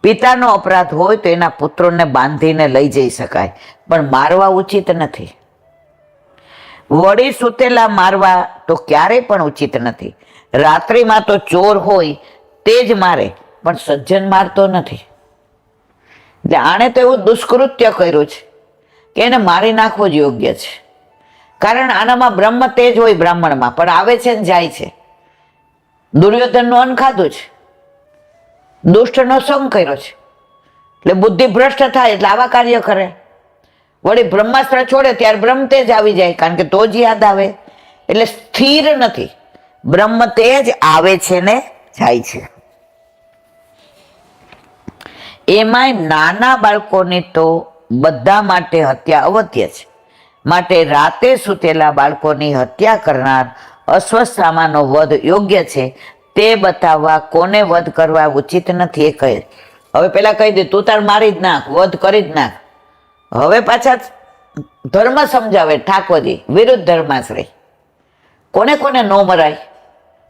પિતાનો અપરાધ હોય તો એના પુત્રોને બાંધીને લઈ જઈ શકાય, પણ મારવા ઉચિત નથી. વળી સૂતેલા મારવા તો ક્યારેય પણ ઉચિત નથી. રાત્રિમાં તો ચોર હોય તે જ મારે, પણ સજ્જન મારતો નથી. એટલે આણે તો એવું દુષ્કૃત્ય કર્યું છે કે એને મારી નાખવો જ યોગ્ય છે. કારણ આનામાં બ્રહ્મ તેજ હોય બ્રાહ્મણમાં, પણ આવે છે ને જાય છે. દુર્યોધનનું અન્ન ખાધું છે, દુષ્ટનો સંગ કર્યો છે, એટલે બુદ્ધિ ભ્રષ્ટ થાય એટલે આવા કાર્ય કરે. વળી બ્રહ્માસ્ત્ર છોડે ત્યારે બ્રહ્મ તેજ આવી જાય, કારણ કે તો જ યાદ આવે. એટલે સ્થિર નથી, બ્રહ્મ તેજ આવે છે ને જાય છે. એમાંય નાના બાળકોની તો બધા માટે હત્યા અવત્ય છે. માટે રાતે સૂતેલા બાળકોની હત્યા કરનાર અશ્વત્થામાનો વધ યોગ્ય છે તે બતાવવા કોને વધ કરવા ઉચિત નથી એ કહે. હવે પેલા કહી દે તું તાર મારી જ નાખ, વધ કરી જ નાખ. હવે પાછા ધર્મ સમજાવે ઠાકોરજી, વિરુદ્ધ ધર્માશ્રય. કોને કોને નો મરાય?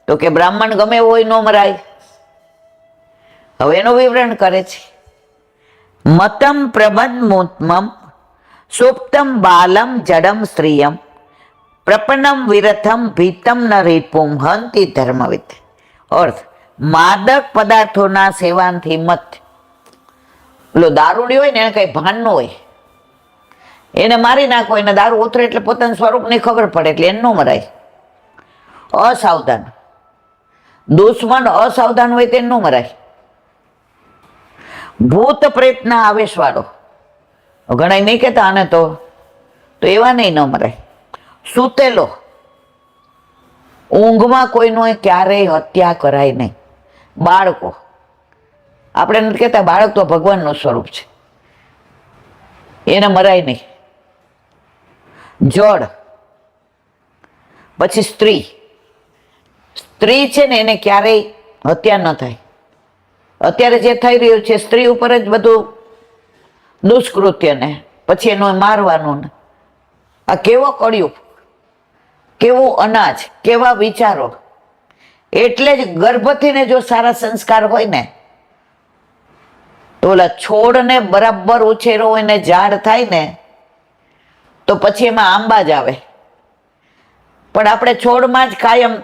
તો કે બ્રાહ્મણ ગમે એવો હોય નો મરાય. હવે એનું વિવરણ કરે છે. મતમ પ્રબંધમુત્મમ સુપ્તમ બાલમ જડમ સ્ત્રીયમ પ્રપન્નમ વિરથમ ભીતમ ન રીપુમ હંતિ ધર્મવિદ. અર્થ, માદક પદાર્થોના સેવાનથી મત. પેલો દારૂડી હોય ને એને કઈ ભાન ન હોય, એને મારી નાખો, એને દારૂ ઉતરે એટલે પોતાના સ્વરૂપની ખબર પડે એટલે એને ન મરાય. અસાવધાન દુશ્મન અસાવધાન હોય તેને ન મરાય. ભૂત પ્રેતના આવેશવાળો, ઘણા નહીં કહેતા આને તો એવા નહીં ન મરાય. સૂતેલો, ઊંઘમાં કોઈનો ક્યારેય હત્યા કરાય નહીં. બાળકો, આપણે નથી કહેતા બાળક તો ભગવાનનું સ્વરૂપ છે, એને મરાય નહીં. જડ, પછી સ્ત્રી. સ્ત્રી છે ને એને ક્યારેય હત્યા ન થાય. અત્યારે જે થઈ રહ્યું છે સ્ત્રી ઉપર જ બધું દુષ્કૃત્ય ને પછી એનું મારવાનું ને આ કેવો કળિયુગ, કેવું અનાજ, કેવા વિચારો. એટલે જ ગર્ભથીને જો સારા સંસ્કાર હોય ને તો ઓલા છોડને બરાબર ઉછેરો હોય ને ઝાડ થાય ને તો પછી એમાં આંબા જ આવે. પણ આપણે છોડમાં જ કાયમ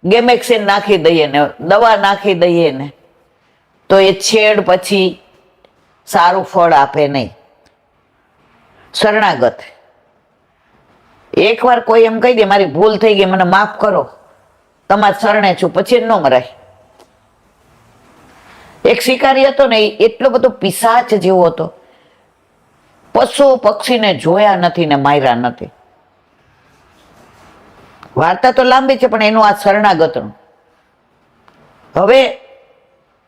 ગેમેક્સિન નાખી દઈએ ને દવા નાખી દઈએ ને તો એ છેડ પછી સારું ફળ આપે નહીં. શરણાગત, એકવાર કોઈ એમ કહી દે મારી ભૂલ થઈ ગઈ મને માફ કરો, તમારા શરણે છું, પછી ન મરાય. એક શિકારી હતો ને એટલો બધો પિશાચ જેવો હતો, પશુ પક્ષીને જોયા નથી ને માર્યા નથી. વાર્તા તો લાંબી છે પણ એનું આ શરણાગતનું. હવે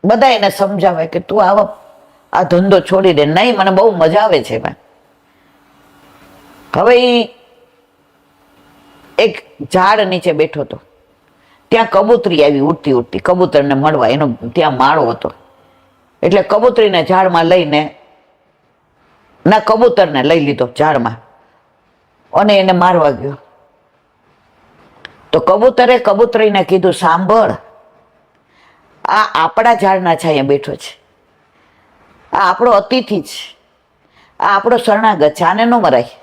બધા એને સમજાવે કે તું આ ધંધો છોડી દે. નહીં, મને બહુ મજા આવે છે. હવે એક ઝાડ નીચે બેઠો હતો, ત્યાં કબૂતરી આવી ઉડતી ઉડતી કબૂતરને મળવા. એનો ત્યાં માળો હતો એટલે કબૂતરીને ઝાડમાં લઈને ના કબૂતરને લઈ લીધો ઝાડમાં અને એને મારવા ગયો. તો કબૂતરે કબૂતરીને કીધું, સાંભળ, આ આપણા ઝાડના છાંયે બેઠો છે, આ આપણો અતિથિ છે, આ આપણો શરણાગત છે, આને ન મરાય.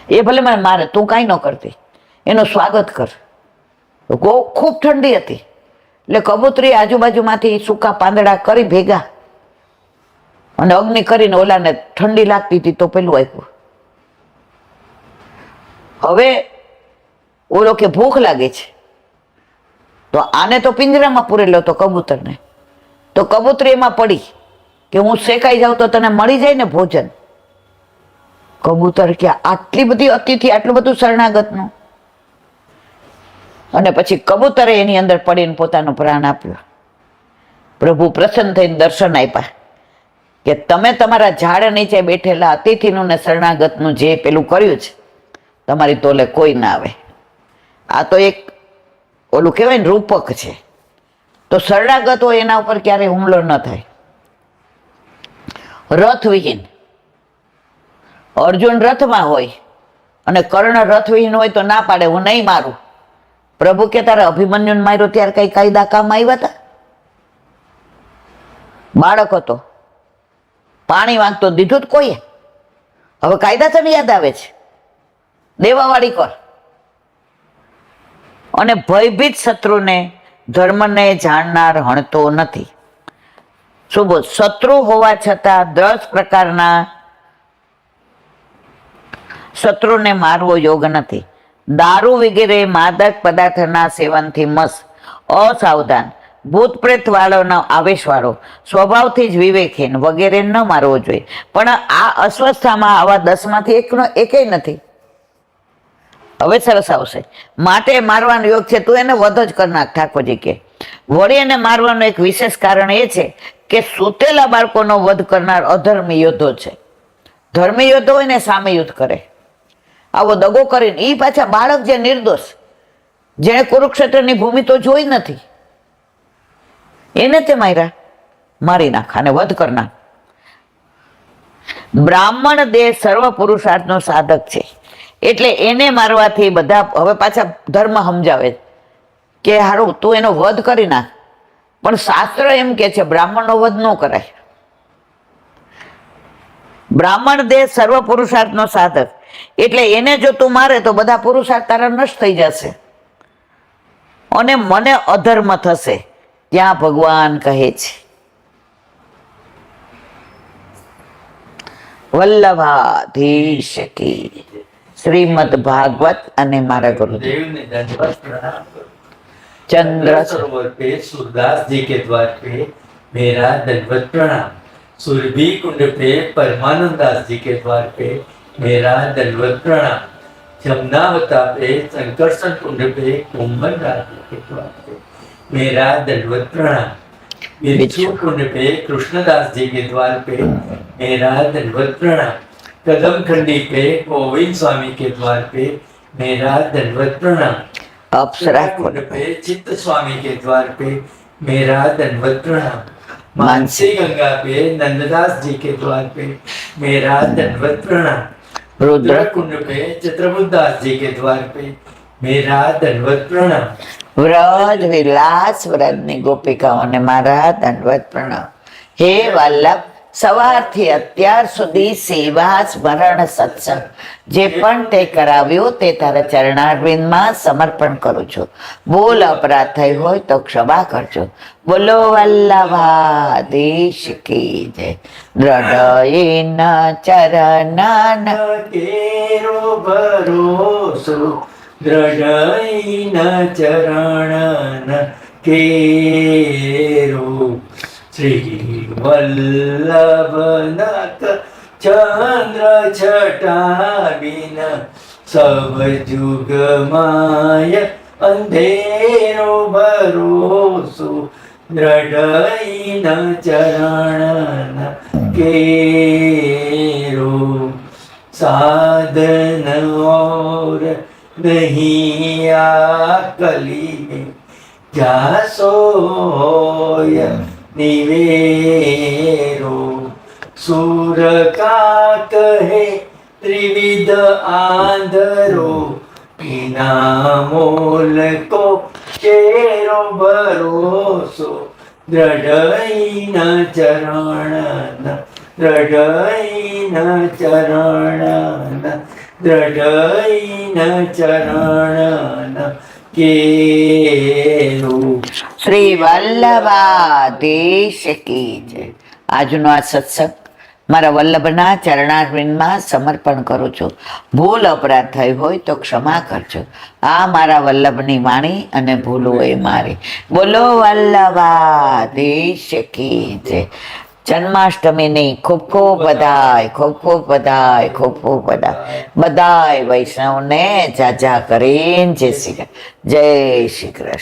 એ ભલે મને મારે, તું કાંઈ ન કરતી, એનું સ્વાગત કર. ખૂબ ઠંડી હતી એટલે કબૂતરી આજુબાજુમાંથી સૂકા પાંદડા કરી ભેગા અને અગ્નિ કરીને ઓલાને ઠંડી લાગતી હતી તો પેલું આપ્યું. હવે ઓલો કે ભૂખ લાગે છે તો આને તો પિંજરામાં પૂરેલો હતો કબૂતરને. તો કબૂતરી એમાં પડી કે હું શેકાઈ જાઉં તો તને મળી જાય ને ભોજન. કબૂતર કે આટલી બધી અતિથિ, આટલું બધું શરણાગતનું. અને પછી કબૂતરે એની અંદર પડીને પોતાનો પ્રાણ આપ્યો. પ્રભુ પ્રસન્ન થઈને દર્શન આપ્યા કે તમે તમારા ઝાડ નીચે બેઠેલા અતિથિનું ને શરણાગતનું જે પેલું કર્યું છે તમારી તોલે કોઈ ના આવે. આ તો એક ઓલું કહેવાય ને રૂપક છે. તો શરણાગત હોય એના ઉપર ક્યારેય હુમલો ન થાય. રથવિહીન, અર્જુન રથમાં હોય અને કર્ણ રથવિહીન હોય તો ના પાડે, હું નહીં મારું. પ્રભુ કે તારે અભિમન્યુને માર્યો ત્યારે કઈ કાયદા કામ આવ્યા હતા? બાળક હતો, પાણી માંગતો, દીધું જ કોઈએ? હવે કાયદા તને યાદ આવે છે, દેવાવાળી કર. અને ભયભીત શત્રુને ધર્મને જાણનાર હણતો નથી. શું બોલ? શત્રુ હોવા છતાં 10 પ્રકારના શત્રુને મારવો યોગ નથી. દારૂ વગેરે માદક પદાર્થના સેવનથી મસ, અસાવધાન, ભૂત પ્રેત વાળોનો આવેશ વાળો, સ્વભાવથી જ વિવેકહીન વગેરે ન મારવો જોઈએ. પણ આ અસ્વસ્થામાં આવા 10માંથી એકેય નથી. હવે સરસ આવશે. માટે મારવાનો યોગ છે, તું એને વધ જ કરી નાખ. ઠાકોરજી કે વળી એને મારવાનું એક વિશેષ કારણ એ છે કે સૂતેલા બાળકોનો વધ કરનાર અધર્મી યોદ્ધો છે. ધર્મી યોદ્ધો હોય ને સામે યુદ્ધ કરે, આવો દગો કરીને એ પાછા બાળક જે નિર્દોષ, જેણે કુરુક્ષેત્રની ભૂમિ તો જોઈ નથી, એને તે મારી નાખ અને વધ કરનાર. બ્રાહ્મણ દેહ સર્વ પુરુષાર્થનો સાધક છે, એટલે એને મારવાથી બધા હવે પાછા ધર્મ સમજાવે કે હારું તું એનો વધ કરી નાખ, પણ શાસ્ત્ર એમ કે છે બ્રાહ્મણનો વધ ન કરાય. બ્રાહ્મણ દેહ સર્વ પુરુષાર્થનો સાધક, એટલે એને જો તું મારે તો બધા પુરુષાર્થ તારા નષ્ટ થઈ જશે અને મને અધર્મ થશે. ત્યાં ભગવાન કહે છે વલ્લભાધીશ કી શ્રીમદ ભાગવત અને મારા ગુરુદેવ चंद्र सरोवर पे सूरदास जी के द्वार पे मेरा दंडवत प्रणाम। सुरभि कुंड पे परमानंद दास जी के द्वार पे मेरा दंडवत प्रणाम। जमुनावता पे संकर्षण कुंड पे कुंभन दास जी के द्वार पे मेरा दंडवत प्रणाम। बिच्छू कुंड पे कृष्णदास जी के द्वार पे मेरा दंडवत प्रणाम। कदम खंडी पे गोविंद स्वामी के द्वार पे मेरा दंडवत प्रणाम। अप्सरा कुंड पे चित्त स्वामी के द्वार पे मेरा दंडवत प्रणाम। मानसी गंगा पे नंददास जी के द्वार पे मेरा दंडवत प्रणाम। रुद्र कुंड पे चित्रबुद्ध दास जी के द्वार पे मेरा दंडवत प्रणाम। व्रज विलास व्रजनी गोपिकाओने मारा दंडवत प्रणाम। हे वल्लभ, સવારથી અત્યાર સુધી સેવા સ્મરણ સત્સંગ જે પણ તે કરાવ્યું તે તારા ચરણારવિંદમાં સમર્પણ કરું છું. બોલ અપરાધ થઈ હોય તો ક્ષમા કરજો. બોલો વલ્લભાધીશ કી જય. દ્રઢયન ચરણન કેરો ભરોસો દ્રઢયન ચરણન કેરો श्री वल्लभनाथ चंद्र छटा बिन सब जुग माय अंधेरो भरोसो दृढ़ चरण केरो साधन और नहीं आकली में जा सोय निवेरो सूर का कहे त्रिविध आंधरो बिना मोल को चेरो भरोसो दृढ़ चरण दृढ़ चरण दृढ़ चरण केरो શ્રી વલ્લભાધીશ કી જય. આજનો આ સત્સંગ મારા વલ્લભના ચરણારવિંદમાં સમર્પણ કરું છું. ભૂલ અપરાધ થઈ હોય તો ક્ષમા કરજો. આ મારા વલ્લભની વાણી અને ભૂલ હોય મારી. બોલો વલ્લભાધીશ કી જય. જન્માષ્ટમીની ખૂબ ખૂબ બધાય, ખૂબ ખૂબ બધાય, ખૂબ ખૂબ બધાય. બધાય વૈષ્ણવને જાજા કરીને જય શ્રી કૃષ્ણ. જય શ્રી કૃષ્ણ.